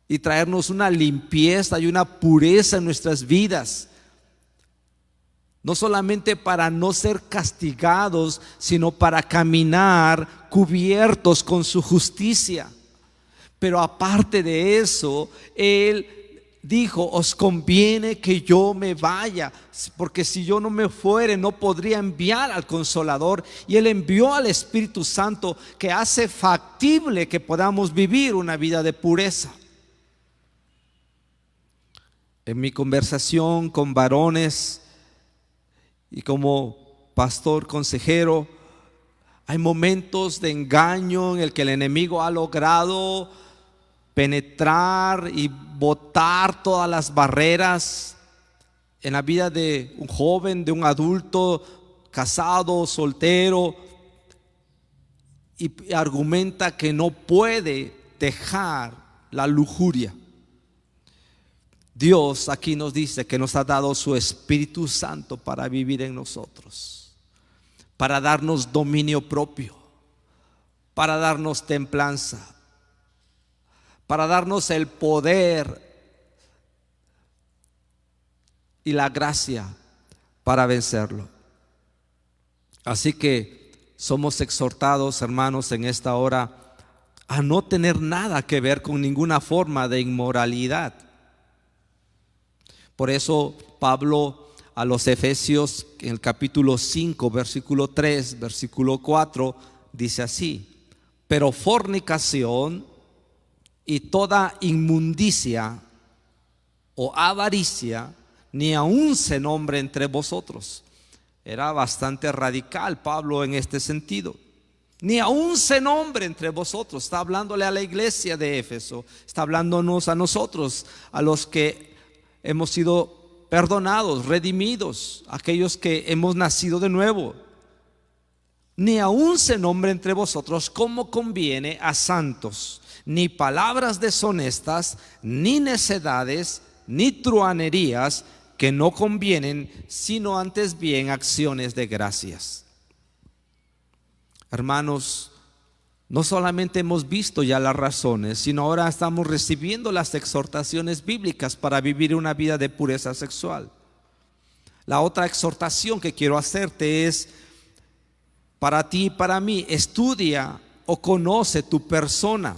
y traernos una limpieza y una pureza en nuestras vidas, no solamente para no ser castigados, sino para caminar cubiertos con su justicia. Pero aparte de eso, Él dijo: os conviene que yo me vaya, porque si yo no me fuere no podría enviar al Consolador. Y Él envió al Espíritu Santo, que hace factible que podamos vivir una vida de pureza. En mi conversación con varones y como pastor consejero, hay momentos de engaño en el que el enemigo ha logrado penetrar y botar todas las barreras en la vida de un joven, de un adulto, casado, soltero, y argumenta que no puede dejar la lujuria. Dios aquí nos dice que nos ha dado su Espíritu Santo para vivir en nosotros, para darnos dominio propio, para darnos templanza, para darnos el poder y la gracia para vencerlo. Así que somos exhortados, hermanos, en esta hora a no tener nada que ver con ninguna forma de inmoralidad. Por eso Pablo a los Efesios, en el capítulo 5, versículo 3, versículo 4, dice así: pero fornicación y toda inmundicia o avaricia ni aun se nombre entre vosotros. Era bastante radical Pablo en este sentido. Ni aun se nombre entre vosotros. Está hablándole a la iglesia de Éfeso, está hablándonos a nosotros, a los que hemos sido perdonados, redimidos, aquellos que hemos nacido de nuevo. Ni aun se nombre entre vosotros como conviene a santos, ni palabras deshonestas, ni necedades, ni truhanerías que no convienen, sino antes bien acciones de gracias. Hermanos, no solamente hemos visto ya las razones, sino ahora estamos recibiendo las exhortaciones bíblicas para vivir una vida de pureza sexual. La otra exhortación que quiero hacerte es para ti y para mí: estudia o conoce tu persona.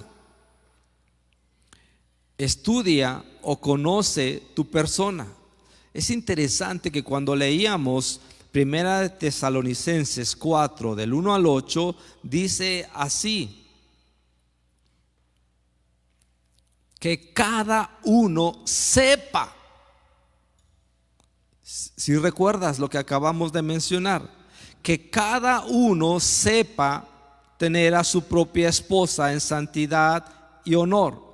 Estudia o conoce tu persona. Es interesante que cuando leíamos Primera de Tesalonicenses 4, del 1 al 8, dice así: que cada uno sepa. Si recuerdas lo que acabamos de mencionar, que cada uno sepa tener a su propia esposa en santidad y honor.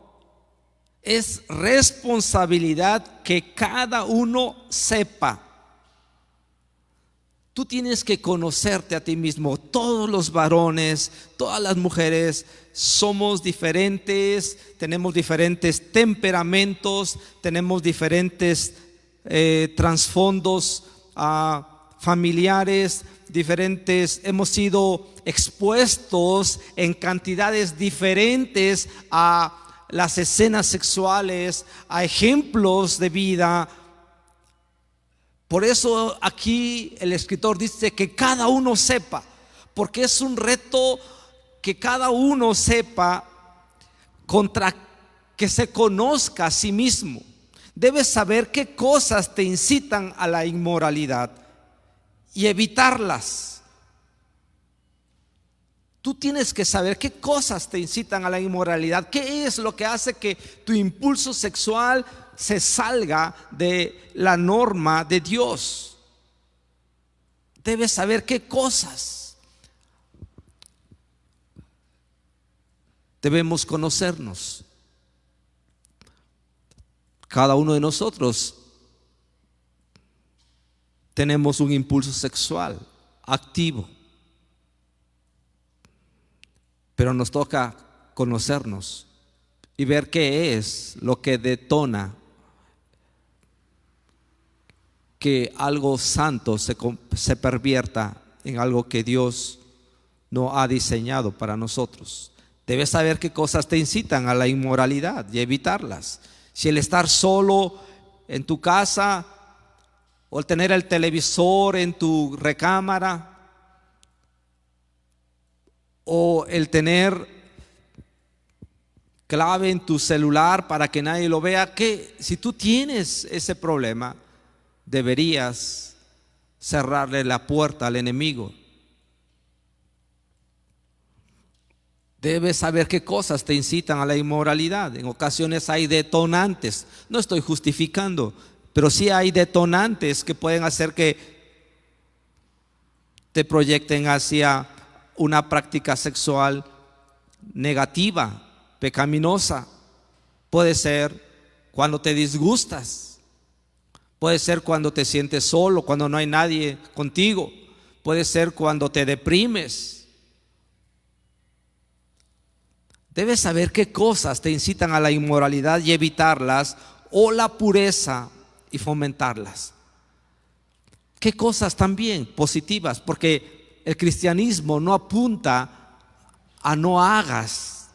Es responsabilidad que cada uno sepa. Tú tienes que conocerte a ti mismo. Todos los varones, todas las mujeres somos diferentes, tenemos diferentes temperamentos, tenemos diferentes trasfondos familiares, diferentes, hemos sido expuestos en cantidades diferentes a las escenas sexuales, a ejemplos de vida. Por eso aquí el escritor dice que cada uno sepa, porque es un reto que cada uno sepa, contra que se conozca a sí mismo. Debes saber qué cosas te incitan a la inmoralidad y evitarlas. Tú tienes que saber qué cosas te incitan a la inmoralidad, qué es lo que hace que tu impulso sexual se salga de la norma de Dios. Debes saber qué cosas. Debemos conocernos. Cada uno de nosotros tenemos un impulso sexual activo, pero nos toca conocernos y ver qué es lo que detona que algo santo se pervierta en algo que Dios no ha diseñado para nosotros. Debes saber qué cosas te incitan a la inmoralidad y evitarlas. Si el estar solo en tu casa, o el tener el televisor en tu recámara, o el tener clave en tu celular para que nadie lo vea, que si tú tienes ese problema, deberías cerrarle la puerta al enemigo. Debes saber qué cosas te incitan a la inmoralidad. En ocasiones hay detonantes. No estoy justificando, pero sí hay detonantes que pueden hacer que te proyecten hacia una práctica sexual negativa, pecaminosa. Puede ser cuando te disgustas. Puede ser cuando te sientes solo, cuando no hay nadie contigo. Puede ser cuando te deprimes. Debes saber qué cosas te incitan a la inmoralidad y evitarlas, o la pureza y fomentarlas. ¿Qué cosas también positivas? Porque el cristianismo no apunta a no hagas.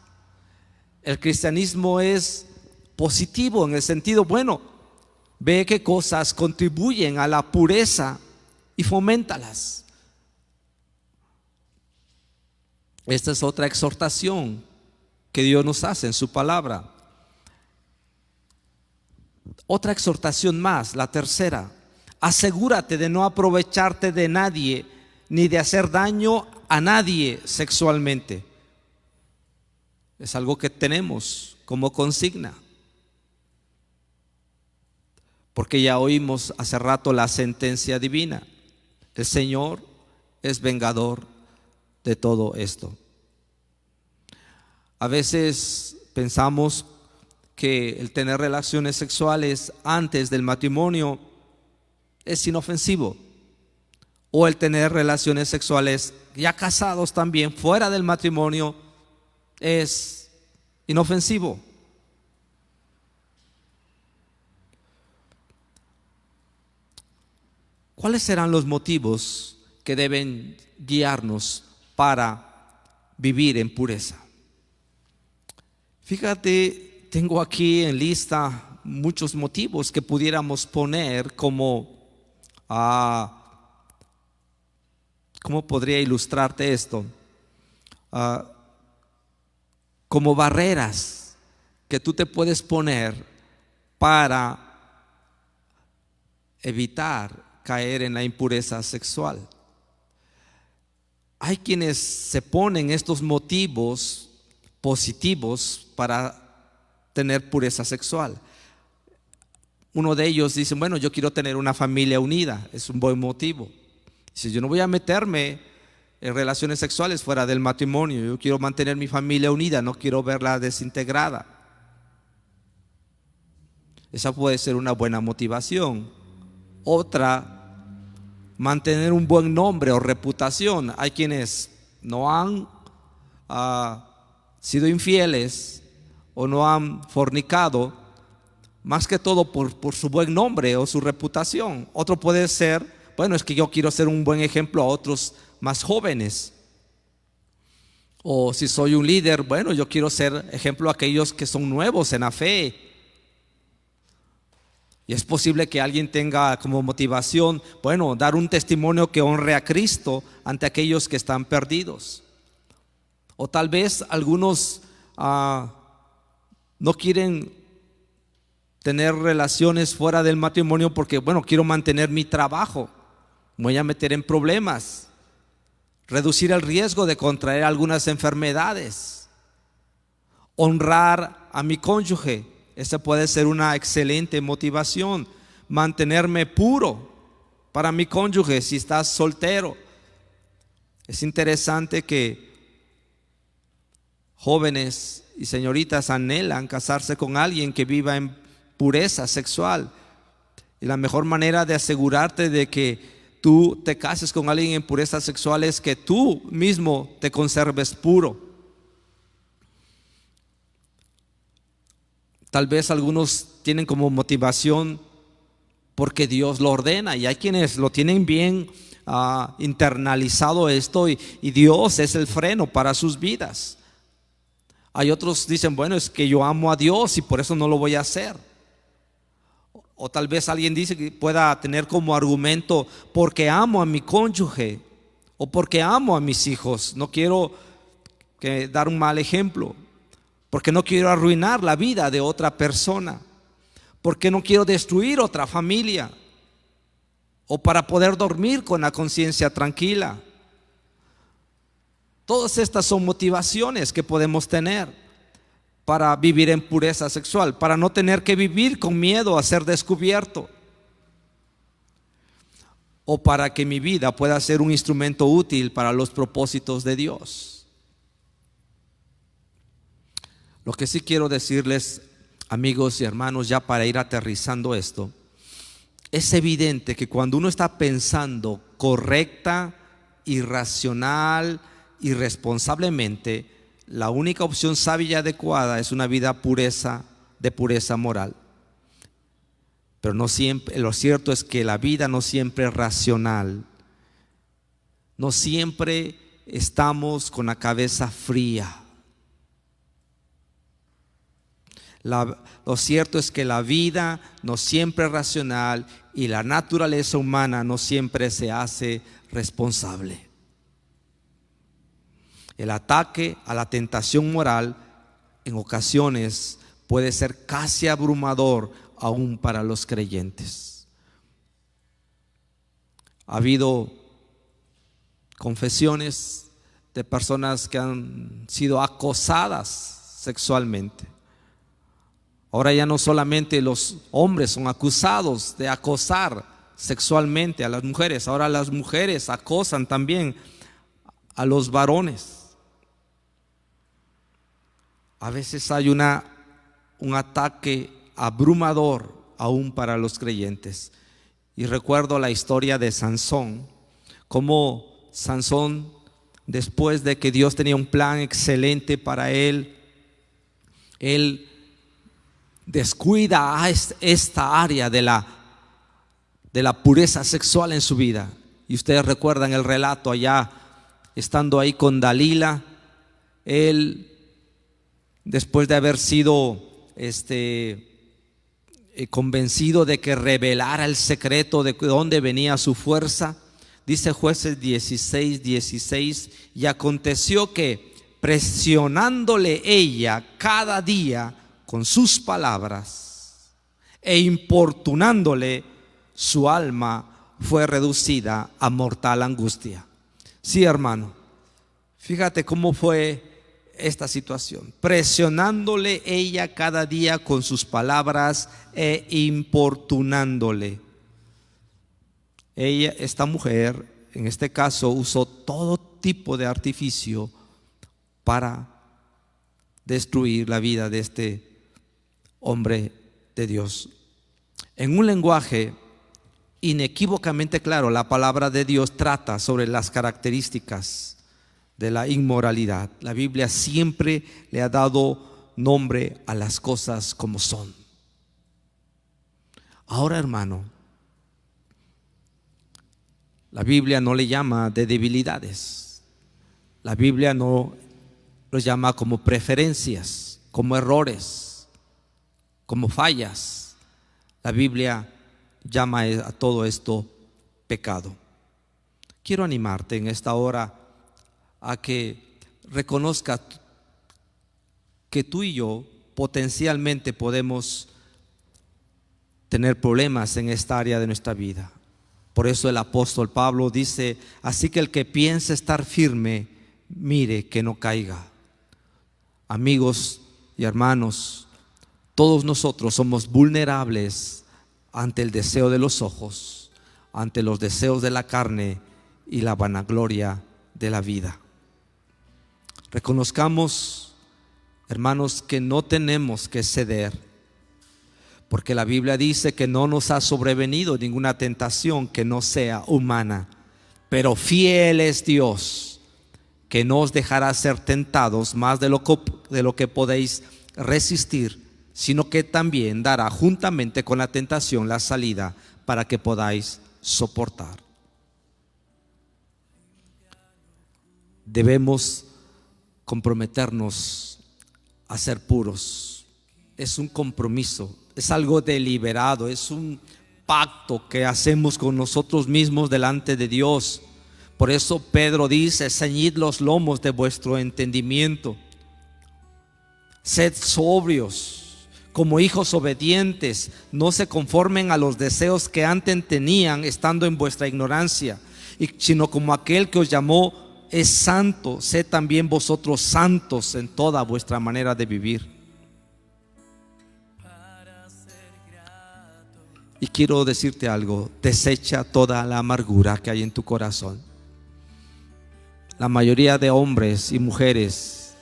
El cristianismo es positivo en el sentido, bueno, ve qué cosas contribuyen a la pureza y foméntalas. Esta es otra exhortación que Dios nos hace en su palabra. Otra exhortación más, la tercera: asegúrate de no aprovecharte de nadie ni de hacer daño a nadie sexualmente. Es algo que tenemos como consigna, porque ya oímos hace rato la sentencia divina. El Señor es vengador de todo esto. A veces pensamos que el tener relaciones sexuales antes del matrimonio es inofensivo, o el tener relaciones sexuales ya casados también fuera del matrimonio es inofensivo. ¿Cuáles serán los motivos que deben guiarnos para vivir en pureza? Fíjate, tengo aquí en lista muchos motivos que pudiéramos poner como, ¿cómo podría ilustrarte esto? Como barreras que tú te puedes poner para evitar caer en la impureza sexual. Hay quienes se ponen estos motivos positivos para tener pureza sexual. Uno de ellos dice, bueno, yo quiero tener una familia unida. Es un buen motivo. Si yo no voy a meterme en relaciones sexuales fuera del matrimonio, yo quiero mantener mi familia unida, no quiero verla desintegrada. Esa puede ser una buena motivación. Otra, mantener un buen nombre o reputación. Hay quienes no han sido infieles o no han fornicado, más que todo por su buen nombre o su reputación. Otro puede ser, bueno, es que yo quiero ser un buen ejemplo a otros más jóvenes. O si soy un líder, bueno, yo quiero ser ejemplo a aquellos que son nuevos en la fe. Y es posible que alguien tenga como motivación, bueno, dar un testimonio que honre a Cristo ante aquellos que están perdidos. O tal vez algunos no quieren tener relaciones fuera del matrimonio porque, bueno, quiero mantener mi trabajo, me voy a meter en problemas, reducir el riesgo de contraer algunas enfermedades, honrar a mi cónyuge. Esa puede ser una excelente motivación. Mantenerme puro para mi cónyuge si estás soltero. Es interesante que jóvenes y señoritas anhelan casarse con alguien que viva en pureza sexual. Y la mejor manera de asegurarte de que tú te cases con alguien en pureza sexual es que tú mismo te conserves puro. Tal vez algunos tienen como motivación porque Dios lo ordena, y hay quienes lo tienen bien internalizado esto, y Dios es el freno para sus vidas. Hay otros dicen, bueno, es que yo amo a Dios y por eso no lo voy a hacer. O tal vez alguien dice que pueda tener como argumento, porque amo a mi cónyuge o porque amo a mis hijos. No quiero dar un mal ejemplo, porque no quiero arruinar la vida de otra persona, porque no quiero destruir otra familia, o para poder dormir con la conciencia tranquila. Todas estas son motivaciones que podemos tener para vivir en pureza sexual, para no tener que vivir con miedo a ser descubierto, o para que mi vida pueda ser un instrumento útil para los propósitos de Dios. Lo que sí quiero decirles, amigos y hermanos, ya para ir aterrizando esto, es evidente que cuando uno está pensando correcta, irracional y responsablemente, la única opción sabia y adecuada es una vida de pureza moral. Pero no siempre, lo cierto es que la vida no siempre es racional. No siempre estamos con la cabeza fría. Lo cierto es que la vida no siempre es racional y la naturaleza humana no siempre se hace responsable. El ataque a la tentación moral en ocasiones puede ser casi abrumador aún para los creyentes. Ha habido confesiones de personas que han sido acosadas sexualmente. Ahora ya no solamente los hombres son acusados de acosar sexualmente a las mujeres, ahora las mujeres acosan también a los varones. A veces hay un ataque abrumador aún para los creyentes. Y recuerdo la historia de Sansón, cómo Sansón, después de que Dios tenía un plan excelente para él descuida a esta área de la pureza sexual en su vida. Y ustedes recuerdan el relato allá, estando ahí con Dalila, él, después de haber sido convencido de que revelara el secreto de dónde venía su fuerza, dice Jueces 16:16, y aconteció que presionándole ella cada día con sus palabras e importunándole, su alma fue reducida a mortal angustia. Sí, hermano, fíjate cómo fue esta situación. Presionándole ella cada día con sus palabras e importunándole. Esta mujer, en este caso, usó todo tipo de artificio para destruir la vida de este hombre de Dios. En un lenguaje inequívocamente claro, la palabra de Dios trata sobre las características de la inmoralidad. La Biblia siempre le ha dado nombre a las cosas como son. Ahora, hermano, la Biblia no le llama de debilidades. La Biblia no los llama como preferencias, como errores, como fallas. La Biblia llama a todo esto pecado. Quiero animarte en esta hora a que reconozca que tú y yo potencialmente podemos tener problemas en esta área de nuestra vida. Por eso el apóstol Pablo dice: así que el que piense estar firme, mire que no caiga. Amigos y hermanos, todos nosotros somos vulnerables ante el deseo de los ojos, ante los deseos de la carne y la vanagloria de la vida. Reconozcamos, hermanos, que no tenemos que ceder, Porque la Biblia dice que no nos ha sobrevenido ninguna tentación que no sea humana, pero fiel es Dios, que no os dejará ser tentados más de lo que podéis resistir, sino que también dará juntamente con la tentación la salida para que podáis soportar. Debemos comprometernos a ser puros. Es un compromiso, es algo deliberado, es un pacto que hacemos con nosotros mismos delante de Dios. Por eso Pedro dice: ceñid los lomos de vuestro entendimiento, sed sobrios, como hijos obedientes, no se conformen a los deseos que antes tenían estando en vuestra ignorancia, sino como aquel que os llamó es santo, sed también vosotros santos en toda vuestra manera de vivir. Y quiero decirte algo: desecha toda la amargura que hay en tu corazón. La mayoría de hombres y mujeres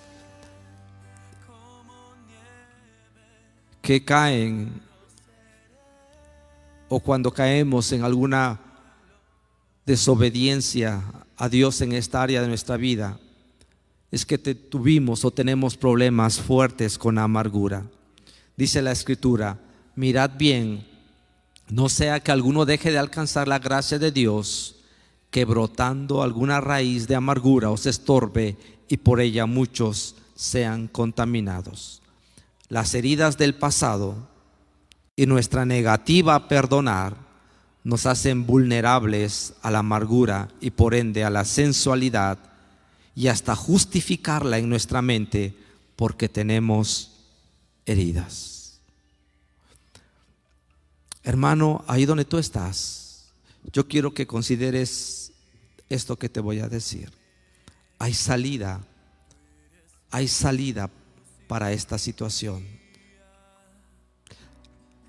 que caen, o cuando caemos en alguna desobediencia a Dios en esta área de nuestra vida, es que tuvimos o tenemos problemas fuertes con amargura. Dice la Escritura: mirad bien, no sea que alguno deje de alcanzar la gracia de Dios, que brotando alguna raíz de amargura os estorbe y por ella muchos sean contaminados. Las heridas del pasado y nuestra negativa a perdonar nos hacen vulnerables a la amargura y por ende a la sensualidad, y hasta justificarla en nuestra mente porque tenemos heridas. Hermano, ahí donde tú estás, yo quiero que consideres esto que te voy a decir. Hay salida para esta situación.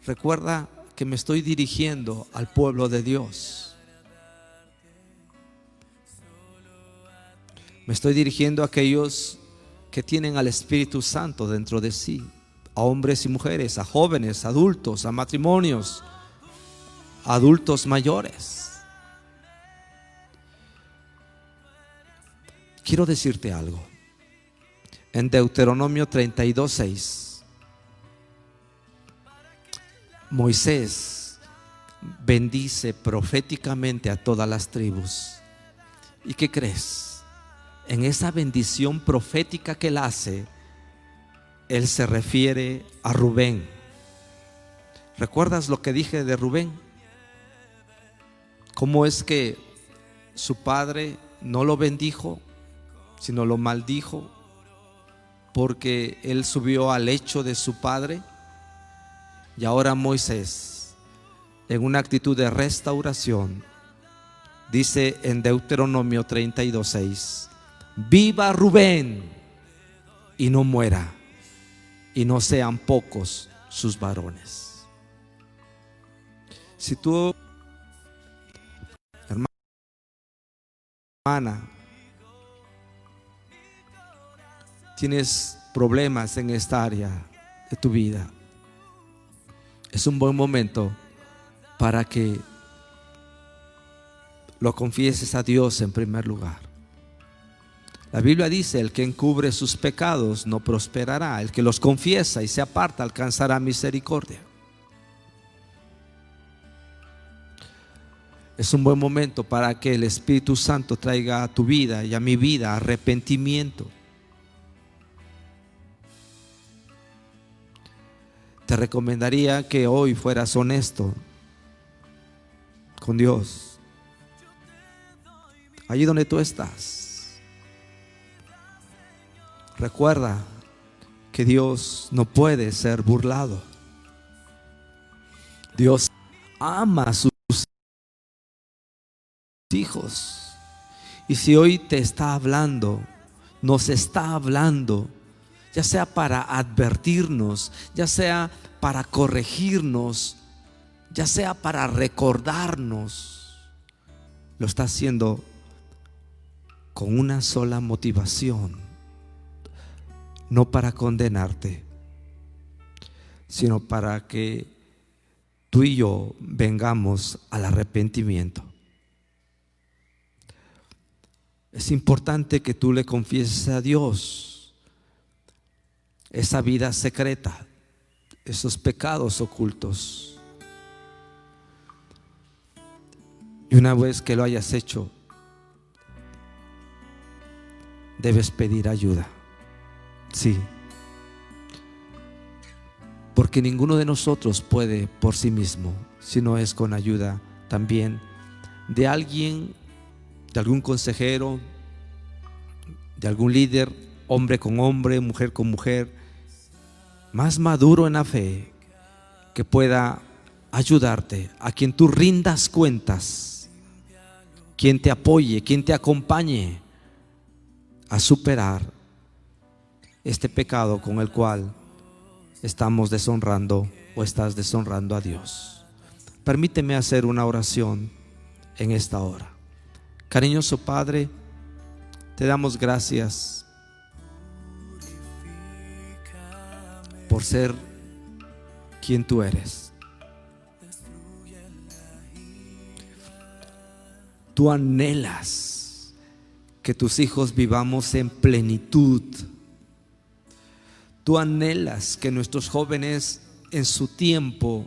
Recuerda que me estoy dirigiendo al pueblo de Dios. Me estoy dirigiendo a aquellos que tienen al Espíritu Santo dentro de sí, a hombres y mujeres, a jóvenes, adultos, a matrimonios, a adultos mayores. Quiero decirte algo. En Deuteronomio 32:6, Moisés bendice proféticamente a todas las tribus. ¿Y qué crees? En esa bendición profética que él hace, él se refiere a Rubén. ¿Recuerdas lo que dije de Rubén? ¿Cómo es que su padre no lo bendijo, sino lo maldijo porque él subió al lecho de su padre? Y ahora Moisés, en una actitud de restauración, dice en Deuteronomio 32:6: viva Rubén y no muera, y no sean pocos sus varones. Si tú, hermana, tienes problemas en esta área de tu vida, es un buen momento para que lo confieses a Dios en primer lugar. La Biblia dice: el que encubre sus pecados no prosperará, el que los confiesa y se aparta alcanzará misericordia. Es un buen momento para que el Espíritu Santo traiga a tu vida y a mi vida arrepentimiento. Te recomendaría que hoy fueras honesto con Dios. Allí donde tú estás, recuerda que Dios no puede ser burlado. Dios ama a sus hijos. Y si hoy te está hablando, nos está hablando, ya sea para advertirnos, ya sea para corregirnos, ya sea para recordarnos, lo está haciendo con una sola motivación: no para condenarte, sino para que tú y yo vengamos al arrepentimiento. Es importante que tú le confieses a Dios esa vida secreta, esos pecados ocultos. Y una vez que lo hayas hecho, debes pedir ayuda. Sí. Porque ninguno de nosotros puede por sí mismo, si no es con ayuda también de alguien, de algún consejero, de algún líder, hombre con hombre, mujer con mujer, más maduro en la fe, que pueda ayudarte, a quien tú rindas cuentas, quien te apoye, quien te acompañe a superar este pecado con el cual estamos deshonrando o estás deshonrando a Dios. Permíteme hacer una oración en esta hora. Cariñoso Padre, te damos gracias por ser quien tú eres. Tú anhelas que tus hijos vivamos en plenitud. Tú anhelas que nuestros jóvenes en su tiempo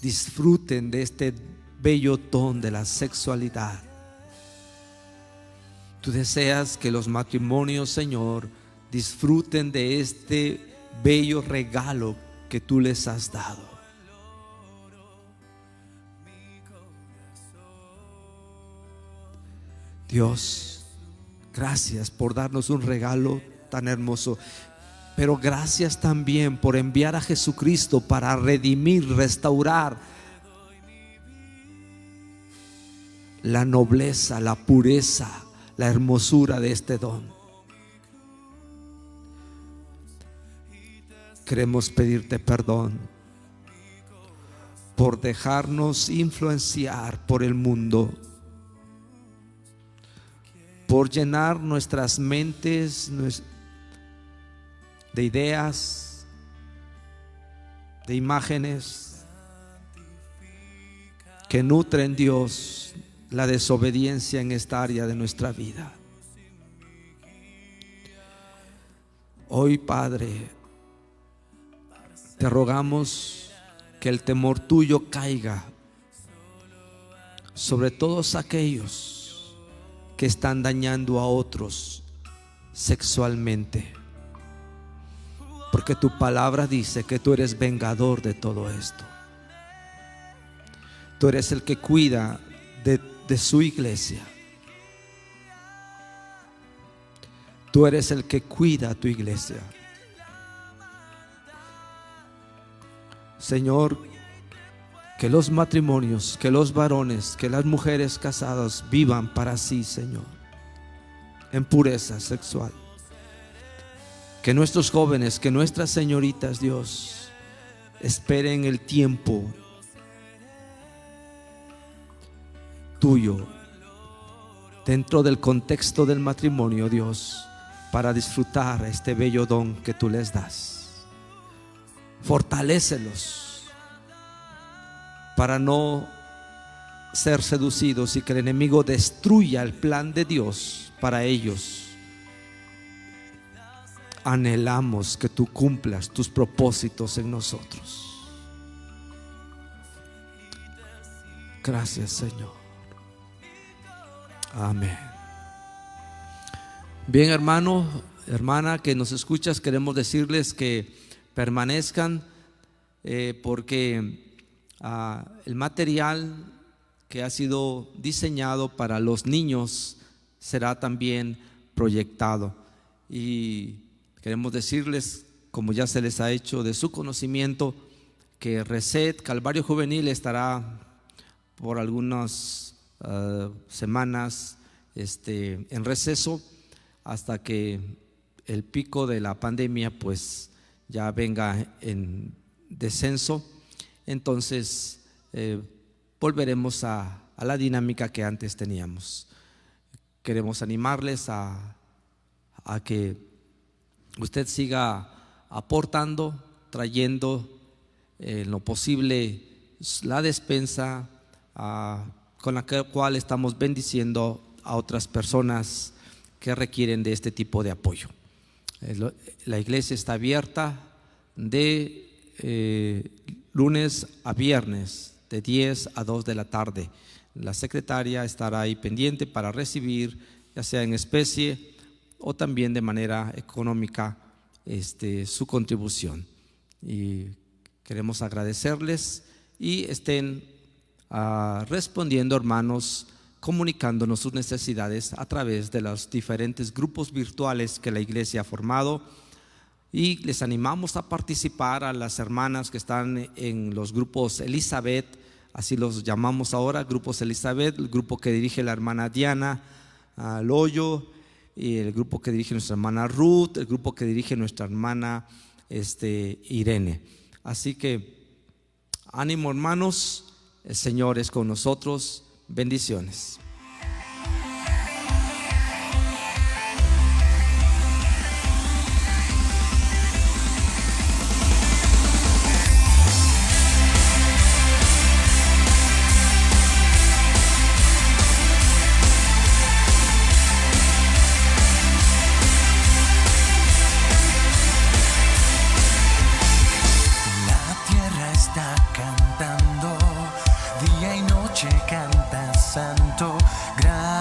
disfruten de este bello don de la sexualidad. Tú deseas que los matrimonios, Señor, disfruten de este bello regalo que tú les has dado. Dios, gracias por darnos un regalo tan hermoso, pero gracias también por enviar a Jesucristo para redimir, restaurar la nobleza, la pureza, la hermosura de este don. Queremos pedirte perdón por dejarnos influenciar por el mundo, por llenar nuestras mentes de ideas, de imágenes que nutren, Dios, la desobediencia en esta área de nuestra vida. Hoy, Padre, te rogamos que el temor tuyo caiga sobre todos aquellos que están dañando a otros sexualmente, porque tu palabra dice que tú eres vengador de todo esto. Tú eres el que cuida de su iglesia. Tú eres el que cuida a tu iglesia. Señor, que los matrimonios, que los varones, que las mujeres casadas vivan para sí, Señor, en pureza sexual. Que nuestros jóvenes, que nuestras señoritas, Dios, esperen el tiempo tuyo dentro del contexto del matrimonio, Dios, para disfrutar este bello don que tú les das. Fortalécelos para no ser seducidos y que el enemigo destruya el plan de Dios para ellos. Anhelamos que tú cumplas tus propósitos en nosotros. Gracias, Señor. Amén. Bien, hermano, hermana que nos escuchas, queremos decirles que permanezcan porque el material que ha sido diseñado para los niños será también proyectado, y queremos decirles, como ya se les ha hecho de su conocimiento, que Reset Calvario Juvenil estará por algunas semanas en receso hasta que el pico de la pandemia pues ya venga en descenso. Entonces volveremos a la dinámica que antes teníamos. Queremos animarles a que usted siga aportando, trayendo en lo posible la despensa con la cual estamos bendiciendo a otras personas que requieren de este tipo de apoyo. La iglesia está abierta de lunes a viernes, de 10 a 2 de la tarde. La secretaria estará ahí pendiente para recibir, ya sea en especie o también de manera económica, su contribución. Y queremos agradecerles y estén respondiendo, hermanos, comunicándonos sus necesidades a través de los diferentes grupos virtuales que la iglesia ha formado, y les animamos a participar a las hermanas que están en los grupos Elizabeth, así los llamamos ahora, grupos Elizabeth, el grupo que dirige la hermana Diana Loyo, y el grupo que dirige nuestra hermana Ruth, el grupo que dirige nuestra hermana Irene. Así que ánimo, hermanos, el Señor es con nosotros. Bendiciones. La tierra está cantando, día y noche canta santo, gracias.